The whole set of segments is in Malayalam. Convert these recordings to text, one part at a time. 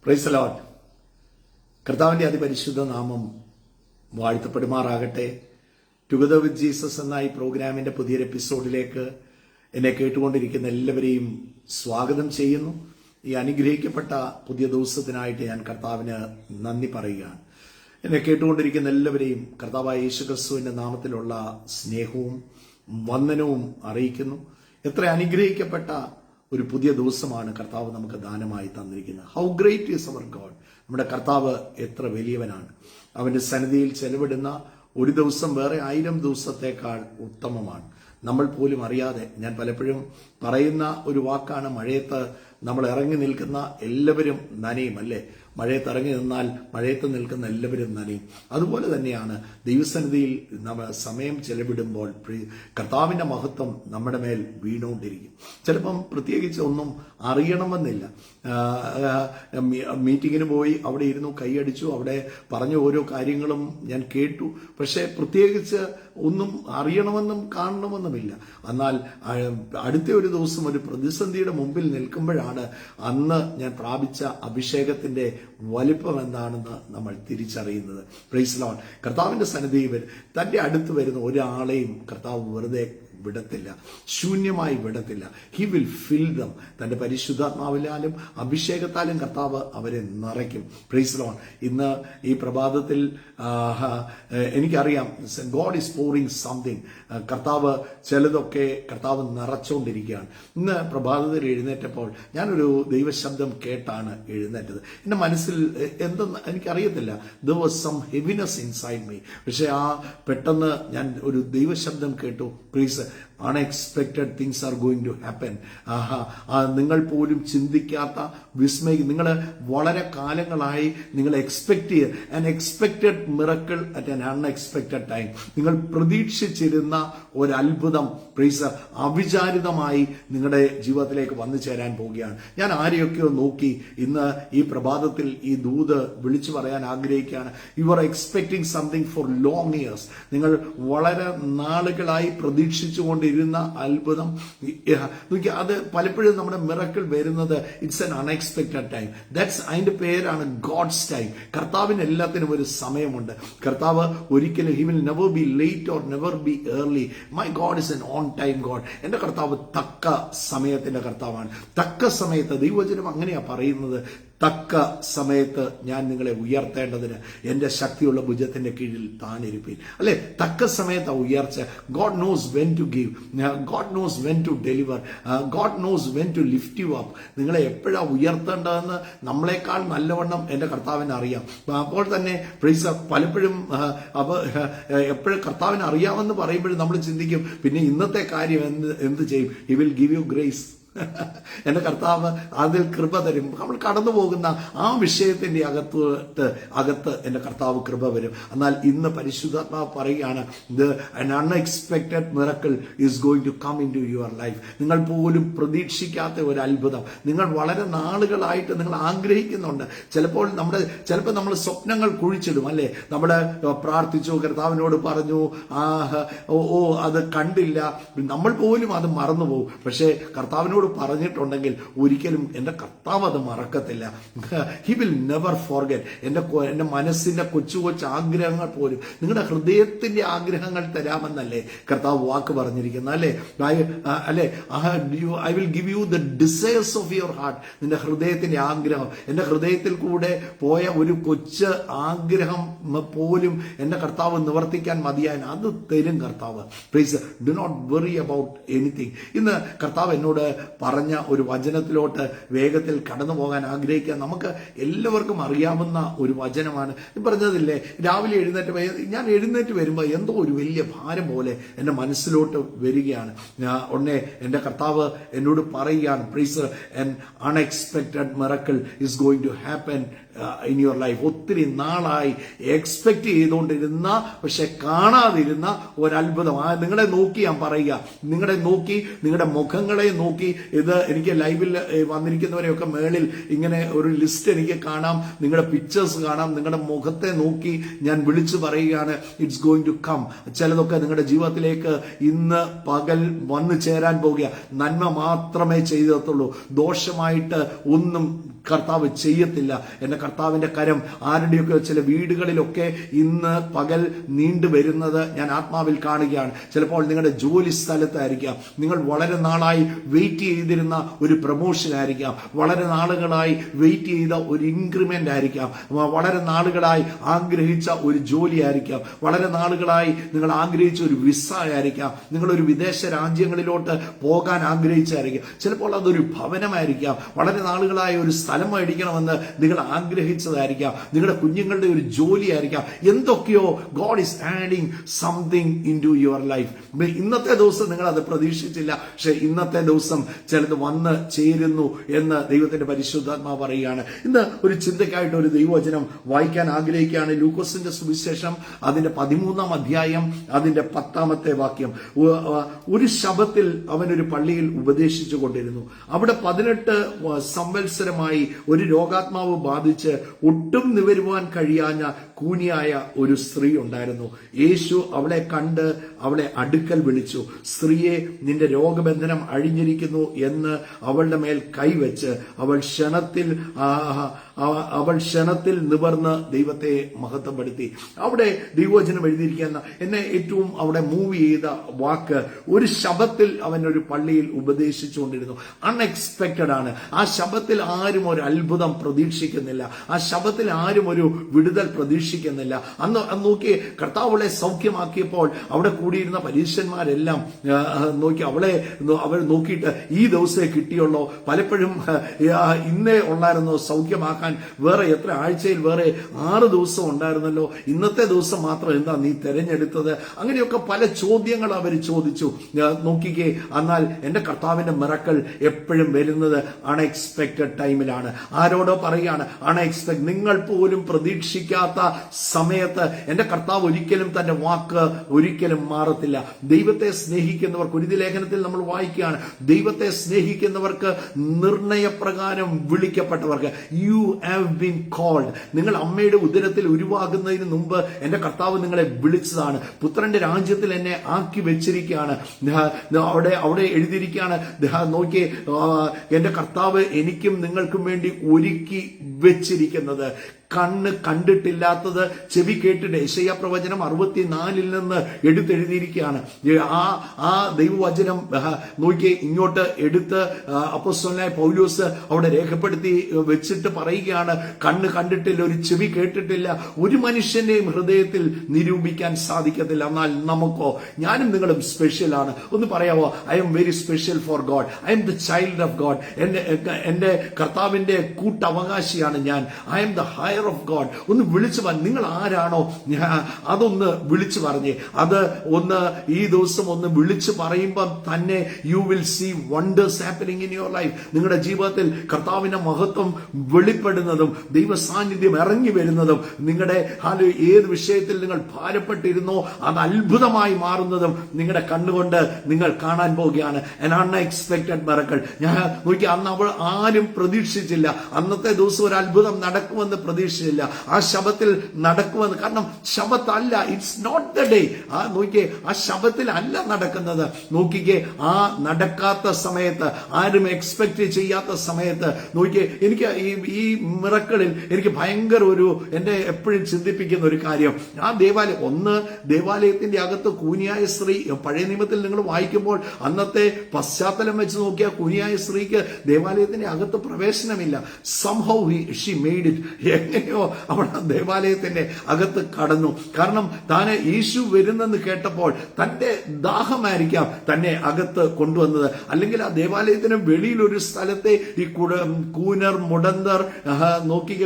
Price the Lord. കർത്താവിന്റെ അതിപരിശുദ്ധ നാമം വാഴ്ത്തപ്പെടുമാറാകട്ടെ. ടുഗദർ വിത്ത് ജീസസ് എന്ന ഈ പ്രോഗ്രാമിന്റെ പുതിയൊരു എപ്പിസോഡിലേക്ക് എന്നെ കേട്ടുകൊണ്ടിരിക്കുന്ന എല്ലാവരെയും സ്വാഗതം ചെയ്യുന്നു. ഈ അനുഗ്രഹിക്കപ്പെട്ട പുതിയ ദിവസത്തിനായിട്ട് ഞാൻ കർത്താവിന് നന്ദി പറയുകയാണ്. എന്നെ കേട്ടുകൊണ്ടിരിക്കുന്ന എല്ലാവരെയും കർത്താവായ യേശുക്രിസ്തുവിന്റെ നാമത്തിലുള്ള സ്നേഹവും വന്ദനവും അറിയിക്കുന്നു. എത്ര അനുഗ്രഹിക്കപ്പെട്ട ഒരു പുതിയ ദിവസമാണ് കർത്താവ് നമുക്ക് ദാനമായി തന്നിരിക്കുന്നത്. How great is our God. നമ്മുടെ കർത്താവ് എത്ര വലിയവനാണ്. അവന്റെ സന്നിധിയിൽ ചെലവിടുന്ന ഒരു ദിവസം വേറെ 1000 ദിവസത്തേക്കാൾ ഉത്തമമാണ്. നമ്മൾ പോലും അറിയാതെ, ഞാൻ പലപ്പോഴും പറയുന്ന ഒരു വാക്കാണ്, മഴയത്ത് നമ്മൾ ഇറങ്ങി നിൽക്കുന്ന എല്ലാവരും നനയും അല്ലേ. മഴയത്ത് ഇറങ്ങി നിന്നാൽ മഴയത്ത് നിൽക്കുന്ന എല്ലാവരും നനയും. അതുപോലെ തന്നെയാണ് ദൈവസന്നിധിയിൽ നമ്മൾ സമയം ചെലവിടുമ്പോൾ കർത്താവിന്റെ മഹത്വം നമ്മുടെ മേൽ വീണുകൊണ്ടിരിക്കും. ചിലപ്പം പ്രത്യേകിച്ച് ഒന്നും അറിയണമെന്നില്ല. മീറ്റിങ്ങിന് പോയി അവിടെ ഇരുന്നു, കൈയടിച്ചു, അവിടെ പറഞ്ഞ ഓരോ കാര്യങ്ങളും ഞാൻ കേട്ടു. പക്ഷെ പ്രത്യേകിച്ച് ഒന്നും അറിയണമെന്നും കാണണമെന്നുമില്ല. എന്നാൽ അടുത്ത ഒരു ദിവസം ഒരു പ്രതിസന്ധിയുടെ മുമ്പിൽ നിൽക്കുമ്പോഴാണ് അന്ന് ഞാൻ പ്രാപിച്ച അഭിഷേകത്തിന്റെ വലിപ്പം എന്താണെന്ന് നമ്മൾ തിരിച്ചറിയുന്നത്. Price the Lord. കർത്താവിന്റെ സന്നിധിയിൽ തന്റെ അടുത്ത് വരുന്ന ഒരാളെയും കർത്താവ് വെറുതെ വിടത്തില്ല, ശൂന്യമായി വിടത്തില്ല. He will fill them. തന്റെ പരിശുദ്ധാത്മാവിലാലും അഭിഷേകത്താലും കർത്താവ് അവരെ നിറയ്ക്കും. Praise the Lord. ഇന്ന് ഈ പ്രഭാതത്തിൽ എനിക്കറിയാം, ഗോഡ് ഈസ് പോറിംഗ് സംതിങ്. കർത്താവ് ചിലതൊക്കെ കർത്താവ് നിറച്ചുകൊണ്ടിരിക്കുകയാണ്. ഇന്ന് പ്രഭാതത്തിൽ എഴുന്നേറ്റപ്പോൾ ഞാനൊരു ദൈവശബ്ദം കേട്ടാണ് എഴുന്നേറ്റത്. എന്റെ മനസ്സിൽ എന്തെന്ന് എനിക്കറിയത്തില്ല. there was some heaviness inside me. പക്ഷെ പെട്ടെന്ന് ഞാൻ ഒരു ദൈവശബ്ദം കേട്ടു. Please, unexpected things are going to happen. നിങ്ങൾ പോലും ചിന്തിക്കാത്ത വിസ്മയം, നിങ്ങൾ വളരെ കാലങ്ങളായി നിങ്ങൾ എക്സ്പെക്ട് ചെയ്ത് an expected miracle at an unexpected time. നിങ്ങൾ പ്രതീക്ഷിച്ചിരുന്ന ഒരു അത്ഭുതം പ്ലീസ് അവിചാരിതമായി നിങ്ങളുടെ ജീവിതത്തിലേക്ക് വന്നു ചേരാൻ പോവുകയാണ്. ഞാൻ ആരെയൊക്കെയോ നോക്കി ഇന്ന് ഈ പ്രഭാതത്തിൽ ഈ ദൂത് വിളിച്ചു പറയാൻ ആഗ്രഹിക്കുകയാണ്. You are expecting something for long years. നിങ്ങൾ വളരെ നാളുകളായി പ്രതീക്ഷിച്ചുകൊണ്ടിരുന്ന അത്ഭുതം, അത് പലപ്പോഴും നമ്മുടെ മിറക്കിൾ വരുന്നത് it's an unexpected time. That's അതിന്റെ പേരാണ് ഗോഡ്സ് ടൈം. കർത്താവിന് എല്ലാത്തിനും ഒരു സമയമുണ്ട്. കർത്താവ് ഒരിക്കലും he will never be late or never be early. My God is an on time God. എന്റെ കർത്താവ് തക്ക സമയത്തിന്റെ കർത്താവാണ്. തക്ക സമയത്ത് ദൈവവചനം അങ്ങനെയാ പറയുന്നത്. തക്ക സമയത്ത് ഞാൻ നിങ്ങളെ ഉയർത്തേണ്ടതിന് എന്റെ ശക്തിയുള്ള ഭുജത്തിന്റെ കീഴിൽ താനിരിപ്പീൻ. അല്ലെ, തക്ക സമയത്ത് ഉയർച്ച. God knows when to give, God knows when to deliver, God knows when to lift you up. നിങ്ങളെ എപ്പോഴാ ഉയർത്തേണ്ടതെന്ന് നമ്മളെക്കാൾ നല്ലവണ്ണം എന്റെ കർത്താവിന് അറിയാം. അപ്പോൾ തന്നെ പ്രൈസ് പലപ്പോഴും എപ്പോഴും കർത്താവിന് അറിയാമെന്ന് പറയുമ്പോഴും നമ്മൾ ചിന്തിക്കും, പിന്നെ ഇന്നത്തെ കാര്യം എന്ത് ചെയ്യും? He will give you grace. എന്റെ കർത്താവ് അതിൽ കൃപ തരും. നമ്മൾ കടന്നു പോകുന്ന ആ വിഷയത്തിന്റെ അകത്ത് എന്റെ കർത്താവ് കൃപ വരും. എന്നാൽ ഇന്ന് പരിശുദ്ധാത്മാവ് പറയുകയാണ്, an unexpected miracle is going to come into your life. നിങ്ങൾ പോലും പ്രതീക്ഷിക്കാത്ത ഒരു അത്ഭുതം നിങ്ങൾ വളരെ നാളുകളായിട്ട് നിങ്ങൾ ആഗ്രഹിക്കുന്നുണ്ട്. ചിലപ്പോൾ നമ്മൾ സ്വപ്നങ്ങൾ കുഴിച്ചിടും അല്ലെ. നമ്മൾ പ്രാർത്ഥിച്ചു, കർത്താവിനോട് പറഞ്ഞു, അത് കണ്ടില്ല, നമ്മൾ പോലും അത് മറന്നുപോകും. പക്ഷേ കർത്താവിനോട് പറഞ്ഞിട്ടുണ്ടെങ്കിൽ ഒരിക്കലും എന്റെ കർത്താവ് അത് മറക്കത്തില്ല. He will never forget. എന്റെ മനസ്സിന്റെ കൊച്ചു കൊച്ചു ആഗ്രഹങ്ങൾ പോലും, നിങ്ങളുടെ ഹൃദയത്തിന്റെ ആഗ്രഹങ്ങൾ തരാമെന്നല്ലേ കർത്താവ് വാക്ക് പറഞ്ഞിരിക്കുന്നത് അല്ലെ. I will give you the desires of your heart. നിന്റെ ഹൃദയത്തിന്റെ ആഗ്രഹം, എന്റെ ഹൃദയത്തിൽ കൂടെ പോയ ഒരു കൊച്ചു ആഗ്രഹം പോലും എന്റെ കർത്താവ് നിവർത്തിക്കാൻ മതിയാൻ അത് തരും കർത്താവ്. Please do not worry about anything. ഇന്ന് കർത്താവ് എന്നോട് പറഞ്ഞ ഒരു വചനത്തിലോട്ട് വേഗത്തിൽ കടന്നു പോകാൻ ആഗ്രഹിക്കുക. നമുക്ക് എല്ലാവർക്കും അറിയാവുന്ന ഒരു വചനമാണ്. പറഞ്ഞതില്ലേ, രാവിലെ ഞാൻ എഴുന്നേറ്റ് വരുമ്പോൾ എന്തോ ഒരു വലിയ ഭാരം പോലെ എന്റെ മനസ്സിലോട്ട് വരികയാണ്. ഉടനെ എന്റെ കർത്താവ് എന്നോട് പറയുകയാണ്, please, an unexpected miracle is going to happen in your life. ഒത്തിരി നാളായി എക്സ്പെക്ട് ചെയ്തുകൊണ്ടിരുന്ന പക്ഷെ കാണാതിരുന്ന ഒരത്ഭുതം. നിങ്ങളെ നോക്കി ഞാൻ പറയുക, നിങ്ങളെ നോക്കി, നിങ്ങളുടെ മുഖങ്ങളെ നോക്കി. ഇത് എനിക്ക് ലൈവിൽ വന്നിരിക്കുന്നവരെയൊക്കെ മേളിൽ ഇങ്ങനെ ഒരു ലിസ്റ്റ് എനിക്ക് കാണാം, നിങ്ങളുടെ പിക്ചേഴ്സ് കാണാം. നിങ്ങളുടെ മുഖത്തെ നോക്കി ഞാൻ വിളിച്ചു പറയുകയാണ്, ഇറ്റ്സ് ഗോയിങ് ടു കം. ചിലതൊക്കെ നിങ്ങളുടെ ജീവിതത്തിലേക്ക് ഇന്ന് പകൽ വന്നു ചേരാൻ പോകുക. നന്മ മാത്രമേ ചെയ്തിട്ടുള്ളൂ, ദോഷമായിട്ട് ഒന്നും കർത്താവ് ചെയ്യത്തില്ല. എന്റെ കർത്താവിന്റെ കരം ആരുടെയൊക്കെ ചില വീടുകളിലൊക്കെ ഇന്ന് പകൽ നീണ്ടുവരുന്നത് ഞാൻ ആത്മാവിൽ കാണുകയാണ്. ചിലപ്പോൾ നിങ്ങളുടെ ജോലി സ്ഥലത്തായിരിക്കാം, നിങ്ങൾ വളരെ നാളായി വെയിറ്റ് ചെയ്തിരുന്ന ഒരു പ്രൊമോഷൻ ആയിരിക്കാം, വളരെ നാളുകളായി വെയിറ്റ് ചെയ്ത ഒരു ഇൻക്രിമെന്റ് ആയിരിക്കാം, വളരെ നാളുകളായി ആഗ്രഹിച്ച ഒരു ജോലി ആയിരിക്കാം, വളരെ നാളുകളായി നിങ്ങൾ ആഗ്രഹിച്ച ഒരു വിസ ആയിരിക്കാം, നിങ്ങളൊരു വിദേശ രാജ്യങ്ങളിലോട്ട് പോകാൻ ആഗ്രഹിച്ചായിരിക്കാം, ചിലപ്പോൾ അതൊരു ഭവനമായിരിക്കാം, വളരെ നാളുകളായ ഒരു സ്ഥലം മേടിക്കണമെന്ന് നിങ്ങൾ ആഗ്രഹിച്ചതായിരിക്കാം, നിങ്ങളുടെ കുഞ്ഞുങ്ങളുടെ ഒരു ജോലി ആയിരിക്കാം. എന്തൊക്കെയോ God is adding something into your life. ഇന്നത്തെ ദിവസം നിങ്ങൾ അത് പ്രതീക്ഷിച്ചില്ല, പക്ഷെ ഇന്നത്തെ ദിവസം ചിലത് വന്ന് ചേരുന്നു എന്ന് ദൈവത്തിന്റെ പരിശുദ്ധാത്മാവ് പറയുകയാണ്. ഇന്ന് ഒരു ചിന്തയ്ക്കായിട്ട് ഒരു ദൈവവചനം വായിക്കാൻ ആഗ്രഹിക്കുകയാണ്. ലൂക്കോസിന്റെ സുവിശേഷം അതിന്റെ 13-ാം അധ്യായം അതിന്റെ 10-ാമത്തെ വാക്യം. ഒരു ശബത്തിൽ അവനൊരു പള്ളിയിൽ ഉപദേശിച്ചു കൊണ്ടിരുന്നു. അവിടെ 18 സംവത്സരമായി ഒരു രോഗാത്മാവ് ബാധിച്ച് ഒട്ടും നിവരുവാൻ കഴിയാഞ്ഞ കൂനിയായ ഒരു സ്ത്രീ ഉണ്ടായിരുന്നു. യേശു അവളെ കണ്ട് അവളെ അടുക്കൽ വിളിച്ചു. സ്ത്രീയെ, നിന്റെ രോഗബന്ധനം അഴിഞ്ഞിരിക്കുന്നു എന്ന് അവളുടെ മേൽ കൈവച്ച് അവൾ ക്ഷണത്തിൽ നിവർന്ന് ദൈവത്തെ മഹത്വപ്പെടുത്തി. അവിടെ ദൈവവചനം എഴുതിയിരിക്കുന്ന എന്നെ ഏറ്റവും അവിടെ മൂവ് ചെയ്ത വാക്ക്, ഒരു ശബത്തിൽ അവൻ ഒരു പള്ളിയിൽ ഉപദേശിച്ചുകൊണ്ടിരുന്നു. അൺഎക്സ്പെക്റ്റഡ് ആണ്. ആ ശബത്തിൽ ആരും ഒരു അത്ഭുതം പ്രതീക്ഷിക്കുന്നില്ല, ആ ശബത്തിൽ ആരും ഒരു വിടുതൽ പ്രതീക്ഷിക്കുന്നില്ല. അന്ന് നോക്കി കർത്താവളെ സൗഖ്യമാക്കിയപ്പോൾ അവിടെ കൂടിയിരുന്ന പരീശന്മാരെല്ലാം നോക്കി അവൾ നോക്കിയിട്ട് ഈ ദിവസമേ കിട്ടിയുള്ളോ, പലപ്പോഴും ഇന്നേ ഉള്ളായിരുന്നോ സൗഖ്യമാക്കാൻ, വേറെ എത്ര ആഴ്ചയിൽ വേറെ 6 ദിവസം ഉണ്ടായിരുന്നല്ലോ, ഇന്നത്തെ ദിവസം മാത്രം എന്താ നീ തെരഞ്ഞെടുത്തത്? അങ്ങനെയൊക്കെ പല ചോദ്യങ്ങൾ അവർ ചോദിച്ചു. നോക്കിക്കേ, എന്നാൽ എന്റെ കർത്താവിന്റെ മിറക്കിൾ എപ്പോഴും വരുന്നത് അൺഎക്സ്പെക്റ്റഡ് ടൈമിലാണ്. ആരോടോ പറയുകയാണ്, അൺഎക്സ്പെക്ട്, നിങ്ങൾ പോലും പ്രതീക്ഷിക്കാത്ത സമയത്ത് എന്റെ കർത്താവ് ഒരിക്കലും തന്റെ വാക്ക് ഒരിക്കലും മാറത്തില്ല. ദൈവത്തെ സ്നേഹിക്കുന്നവർക്ക്, ഒരു ലേഖനത്തിൽ നമ്മൾ വായിക്കുകയാണ്, ദൈവത്തെ സ്നേഹിക്കുന്നവർക്ക് നിർണയപ്രകാരം വിളിക്കപ്പെട്ടവർക്ക്, യു ഹാവ് ബീൻ കോൾഡ്. നിങ്ങൾ അമ്മയുടെ ഉദരത്തിൽ ഉരുവാകുന്നതിന് മുമ്പ് എന്റെ കർത്താവ് നിങ്ങളെ വിളിച്ചതാണ്. പുത്രന്റെ രാജ്യത്തിൽ എന്നെ ആക്കി വെച്ചിരിക്കുകയാണ്. അവിടെ എഴുതിയിരിക്കുകയാണ്, നോക്കിയേ, എന്റെ കർത്താവ് എനിക്കും നിങ്ങൾക്കും വേണ്ടി ഒരുക്കി വെച്ചിരിക്കുന്നത്. കണ്ണ് കണ്ടിട്ടില്ലാത്തത്, ചെവി കേട്ടിട്ട്, യെശയ്യാ പ്രവചനം 64 നിന്ന് എടുത്തെഴുതിയിരിക്കുകയാണ്. ആ ദൈവവചനം നോക്കിയേ, ഇങ്ങോട്ട് എടുത്ത് അപ്പോസ്തലനായ പൗലോസ് അവിടെ രേഖപ്പെടുത്തി വെച്ചിട്ട് പറയുകയാണ്, കണ്ണ് കണ്ടിട്ടില്ല, ഒരു ചെവി കേട്ടിട്ടില്ല, ഒരു മനുഷ്യന്റെയും ഹൃദയത്തിൽ നിരൂപിക്കാൻ സാധിക്കത്തില്ല. എന്നാൽ നമുക്കോ, ഞാനും നിങ്ങളും സ്പെഷ്യലാണ്. ഒന്ന് പറയാവോ, I am very special for God, I M the child of God. എന്റെ കർത്താവിന്റെ കൂട്ടവകാശിയാണ് ഞാൻ. I M the higher of God. ഒന്ന് വിളിച്ചു പറഞ്ഞു, നിങ്ങൾ ആരാണോ അതൊന്ന് വിളിച്ചു പറഞ്ഞേ. അത് ഒന്ന് ഈ ദിവസം ഒന്ന് വിളിച്ചു പറയുമ്പോൾ തന്നെ you will see wonders happening in your life. നിങ്ങളുടെ ജീവിതത്തിൽ കർത്താവിന്റെ മഹത്വം വെളിപ്പെടുന്നതും ദൈവ സാന്നിധ്യം ഇറങ്ങി വരുന്നതും, നിങ്ങളുടെ ഏത് വിഷയത്തിൽ നിങ്ങൾ ഭാരപ്പെട്ടിരുന്നോ അത് അത്ഭുതമായി മാറുന്നതും നിങ്ങളുടെ കണ്ണുകൊണ്ട് നിങ്ങൾ കാണാൻ പോവുകയാണ്. an unexpected miracle. ഞാൻ നോക്കി, അന്ന് അവൾ ആരും പ്രതീക്ഷിച്ചില്ല. അന്നത്തെ ദിവസം ഒരു അത്ഭുതം നടക്കുമെന്ന് പ്രതീക്ഷിച്ചില്ല. ആ ശബത്തിൽ നടക്കുമെന്ന്. കാരണം ശബത്തല്ല, ഇറ്റ്സ് നോട്ട് ദ ഡേ. നോക്കിയേ, ആ ശബത്തിൽ അല്ല നടക്കുന്നത്. നോക്കിക്കേ, ആ നടക്കാത്ത സമയത്ത്, ആരും എക്സ്പെക്ട് ചെയ്യാത്ത സമയത്ത്, നോക്കിയേ, എനിക്ക് ഈ മിറക്കിളിൽ എനിക്ക് ഭയങ്കര എന്നെ എപ്പോഴും ചിന്തിപ്പിക്കുന്ന ഒരു കാര്യം, ആ ദേവാലയത്തിന്റെ അകത്ത് കൂനിയായ സ്ത്രീ, പഴയ നിയമത്തിൽ നിങ്ങൾ വായിക്കുമ്പോൾ അന്നത്തെ പശ്ചാത്തലം വെച്ച് നോക്കിയാൽ കൂനിയായ സ്ത്രീക്ക് ദേവാലയത്തിന്റെ അകത്ത് പ്രവേശനമില്ല. Somehow she made it. എങ്ങനെയോ അവൾ ദേവാലയത്തിന്റെ അകത്ത് കടന്നു. കാരണം താന് യേശു വരുന്നെന്ന് കേട്ടപ്പോൾ തന്റെ ദാഹമായിരിക്കാം തന്നെ അകത്ത് കൊണ്ടുവന്നത്. അല്ലെങ്കിൽ ആ ദേവാലയത്തിന് വെളിയിൽ ഒരു സ്ഥലത്തെ ഈ കൂനർ, മുടന്തർ, നോക്കിക്ക,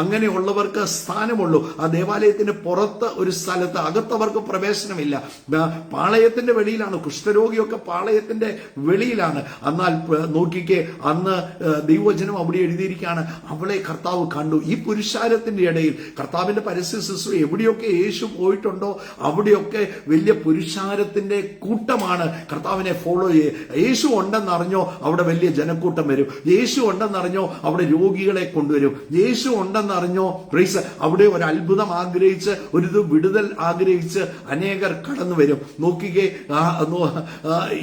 അങ്ങനെയുള്ളവർക്ക് സ്ഥാനമുള്ളൂ. ആ ദേവാലയത്തിന് പുറത്ത് ഒരു സ്ഥലത്ത്, അകത്തവർക്ക് പ്രവേശനമില്ല. പാളയത്തിന്റെ വെളിയിലാണ്. കുഷ്ഠരോഗിയൊക്കെ പാളയത്തിന്റെ വെളിയിലാണ്. എന്നാൽ നോക്കിക്കേ, അന്ന് ദൈവവചനം അവിടെ എഴുതിയിരിക്കുകയാണ്, അവളെ കർത്താവ് കണ്ടു. ഈ പുരുഷൻ പുരുഷാരത്തിന്റെ ഇടയിൽ കർത്താവിന്റെ പരസ്യ ശുശ്രൂഷ എവിടെയൊക്കെ യേശു പോയിട്ടുണ്ടോ അവിടെയൊക്കെ വലിയ പുരുഷാരത്തിന്റെ കൂട്ടമാണ് കർത്താവിനെ ഫോളോ ചെയ്യുക. യേശു ഉണ്ടെന്നറിഞ്ഞോ അവിടെ വലിയ ജനക്കൂട്ടം വരും. യേശു ഉണ്ടെന്നറിഞ്ഞോ അവിടെ രോഗികളെ കൊണ്ടുവരും. യേശു ഉണ്ടെന്നറിഞ്ഞോ അവിടെ ഒരു അത്ഭുതം ആഗ്രഹിച്ച് ഒരു വിടുതൽ ആഗ്രഹിച്ച് അനേകർ കടന്നു വരും. നോക്കിക്കേ,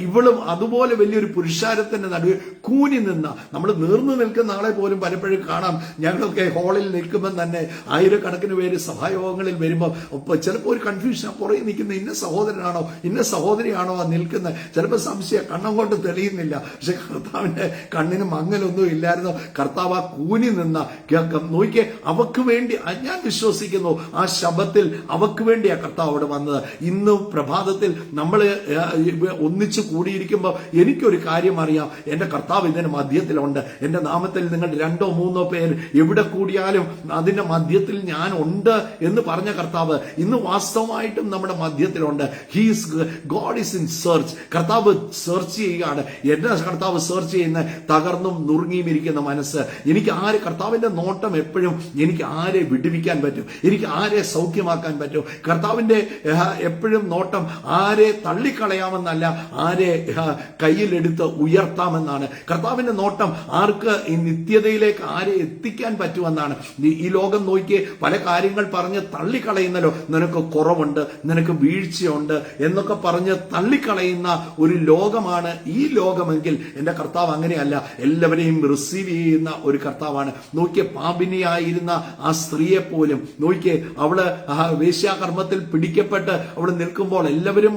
ഇവളും അതുപോലെ വലിയൊരു പുരുഷാരത്തിന്റെ നടുവിൽ കൂനി നിന്ന, നമ്മൾ നീർന്നു നിൽക്കുന്ന ആളെ പോലും പലപ്പോഴും കാണാം. ഞങ്ങളൊക്കെ ഹാളിൽ നിൽക്കുമ്പോൾ തന്നെ ആയിരക്കണക്കിന് പേര് സഭായോഗങ്ങളിൽ വരുമ്പോൾ ചിലപ്പോൾ ഒരു കൺഫ്യൂഷൻ, പുറകെ നിൽക്കുന്ന ഇന്ന സഹോദരനാണോ ഇന്ന സഹോദരിയാണോ ആ നിൽക്കുന്നത്, ചിലപ്പോൾ സംശയം, കണ്ണം കൊണ്ട് തെളിയുന്നില്ല. പക്ഷെ കർത്താവിന്റെ കണ്ണിന് മങ്ങലൊന്നും ഇല്ലായിരുന്നു. കർത്താവ് ആ കൂനി നിന്ന നോക്കിയേ, അവക്ക് വേണ്ടി ഞാൻ വിശ്വസിക്കുന്നു ആ ശബത്തിൽ അവക്ക് വേണ്ടിയാ കർത്താവ് അവിടെ വന്നത്. ഇന്ന് പ്രഭാതത്തിൽ നമ്മൾ ഒന്നിച്ചു കൂടിയിരിക്കുമ്പോൾ എനിക്കൊരു കാര്യം അറിയാം, എന്റെ കർത്താവ് ഇതിന്റെ മധ്യത്തിലുണ്ട്. എന്റെ നാമത്തിൽ നിങ്ങൾ 2 or 3 പേർ എവിടെ കൂടിയാലും അതിന്റെ മധ്യത്തിൽ ഞാൻ ഉണ്ട് എന്ന് പറഞ്ഞ കർത്താവ് ഇന്ന് വാസ്തവമായിട്ടും നമ്മുടെ മധ്യത്തിലുണ്ട്. God is in search. കർത്താവ് സെർച്ച് ചെയ്യുകയാണ്. എന്റെ കർത്താവ് സെർച്ച് ചെയ്യുന്ന തകർന്നും നുറുങ്ങിയും ഇരിക്കുന്ന മനസ്സ്. എനിക്ക് കർത്താവിന്റെ നോട്ടം എപ്പോഴും എനിക്ക് ആരെ വിടുവിക്കാൻ പറ്റും, എനിക്ക് ആരെ സൗഖ്യമാക്കാൻ പറ്റും. കർത്താവിന്റെ എപ്പോഴും നോട്ടം ആരെ തള്ളിക്കളയാമെന്നല്ല, ആരെ കയ്യിലെടുത്ത് ഉയർത്താമെന്നാണ്. കർത്താവിന്റെ നോട്ടം ആർക്ക് ഈ നിത്യതയിലേക്ക് ആരെ എത്തിക്കാൻ പറ്റുമെന്നാണ്. ഈ ലോകം നോക്കിയേ, പല കാര്യങ്ങൾ പറഞ്ഞ് തള്ളിക്കളയുന്നല്ലോ. നിനക്ക് കുറവുണ്ട്, നിനക്ക് വീഴ്ചയുണ്ട് എന്നൊക്കെ പറഞ്ഞ് തള്ളിക്കളയുന്ന ഒരു ലോകമാണ് ഈ ലോകമെങ്കിൽ എന്റെ കർത്താവ് അങ്ങനെയല്ല. എല്ലാവരെയും റിസീവ് ചെയ്യുന്ന ഒരു കർത്താവാണ്. നോക്കിയ പാപിനിയായിരുന്ന ആ സ്ത്രീയെ പോലും നോക്കിയേ, അവള് വേശ്യാകർമ്മത്തിൽ പിടിക്കപ്പെട്ട് അവിടെ നിൽക്കുമ്പോൾ എല്ലാവരും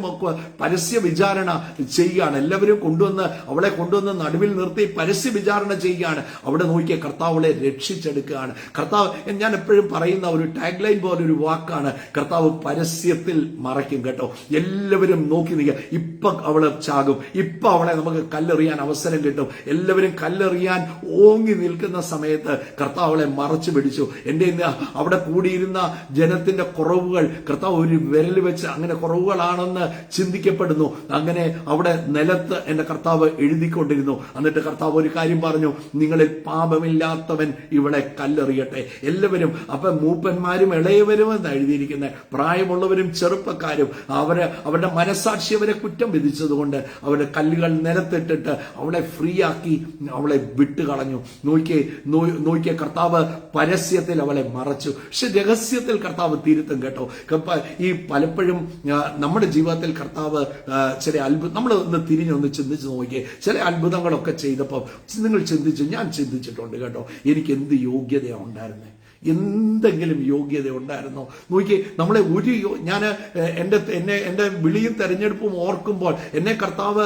പരസ്യ വിചാരണ ചെയ്യുകയാണ്. എല്ലാവരും അവളെ കൊണ്ടുവന്ന് നടുവിൽ നിർത്തി പരസ്യ വിചാരണ ചെയ്യുകയാണ്. അവിടെ നോക്കിയ കർത്താവളെ രക്ഷിച്ചെടുക്കുകയാണ്. കർത്താവ്, ഞാൻ എപ്പോഴും പറയുന്ന ഒരു ടാഗ് ലൈൻ പോലെ ഒരു വാക്കാണ്, കർത്താവ് പരസ്യത്തിൽ മറയ്ക്കും കേട്ടോ. എല്ലാവരും നോക്കി നിൽക്കുക. ഇപ്പൊ അവള് ചാകും, ഇപ്പൊ അവളെ നമുക്ക് കല്ലെറിയാൻ അവസരം കിട്ടും. എല്ലാവരും കല്ലെറിയാൻ ഓങ്ങി നിൽക്കുന്ന സമയത്ത് കർത്താവ് അവളെ മറച്ചു പിടിച്ചു. എന്റെ അവിടെ കൂടിയിരുന്ന ജനത്തിന്റെ കുറവുകൾ കർത്താവ് ഒരു വിരൽ വെച്ച് അങ്ങനെ കുറവുകളാണെന്ന് ചിന്തിക്കപ്പെടുന്നു. അങ്ങനെ അവിടെ നിലത്ത് എന്റെ കർത്താവ് എഴുതിക്കൊണ്ടിരുന്നു. എന്നിട്ട് കർത്താവ് ഒരു കാര്യം പറഞ്ഞു, നിങ്ങളിൽ പാപമില്ലാത്തവൻ ഇവിടെ കല്ലെറിയട്ടെ. എല്ലാവരും, അപ്പൊ മൂപ്പന്മാരും ഇളയവരും എന്ന് എഴുതിയിരിക്കുന്നത്, പ്രായമുള്ളവരും ചെറുപ്പക്കാരും അവരുടെ മനസാക്ഷി അവരെ കുറ്റം വിധിച്ചതുകൊണ്ട് അവരുടെ കല്ലുകൾ നിലത്തിട്ടിട്ട് അവളെ ഫ്രീ ആക്കി അവളെ വിട്ടുകളഞ്ഞു. നോക്കിയ കർത്താവ് പരസ്യത്തിൽ അവളെ മറച്ചു. പക്ഷെ രഹസ്യത്തിൽ കർത്താവ് തിരുത്തും കേട്ടോ. ഈ പലപ്പോഴും നമ്മുടെ ജീവിതത്തിൽ കർത്താവ് ചില അത്ഭുതം, നമ്മൾ ഒന്ന് തിരിഞ്ഞൊന്ന് ചിന്തിച്ച് നോക്കിയേ. ചില അത്ഭുതങ്ങളൊക്കെ ചെയ്തപ്പോൾ നിങ്ങൾ ഞാൻ ചിന്തിച്ചിട്ടുണ്ട് കേട്ടോ, എനിക്ക് എന്ത് യോഗ്യതയാണ് ഉണ്ടായിരുന്നത്, എന്തെങ്കിലും യോഗ്യത ഉണ്ടായിരുന്നോ? നോക്കി, നമ്മളെ ഞാൻ എന്റെ വിളിയും തെരഞ്ഞെടുപ്പും ഓർക്കുമ്പോൾ എന്നെ കർത്താവ്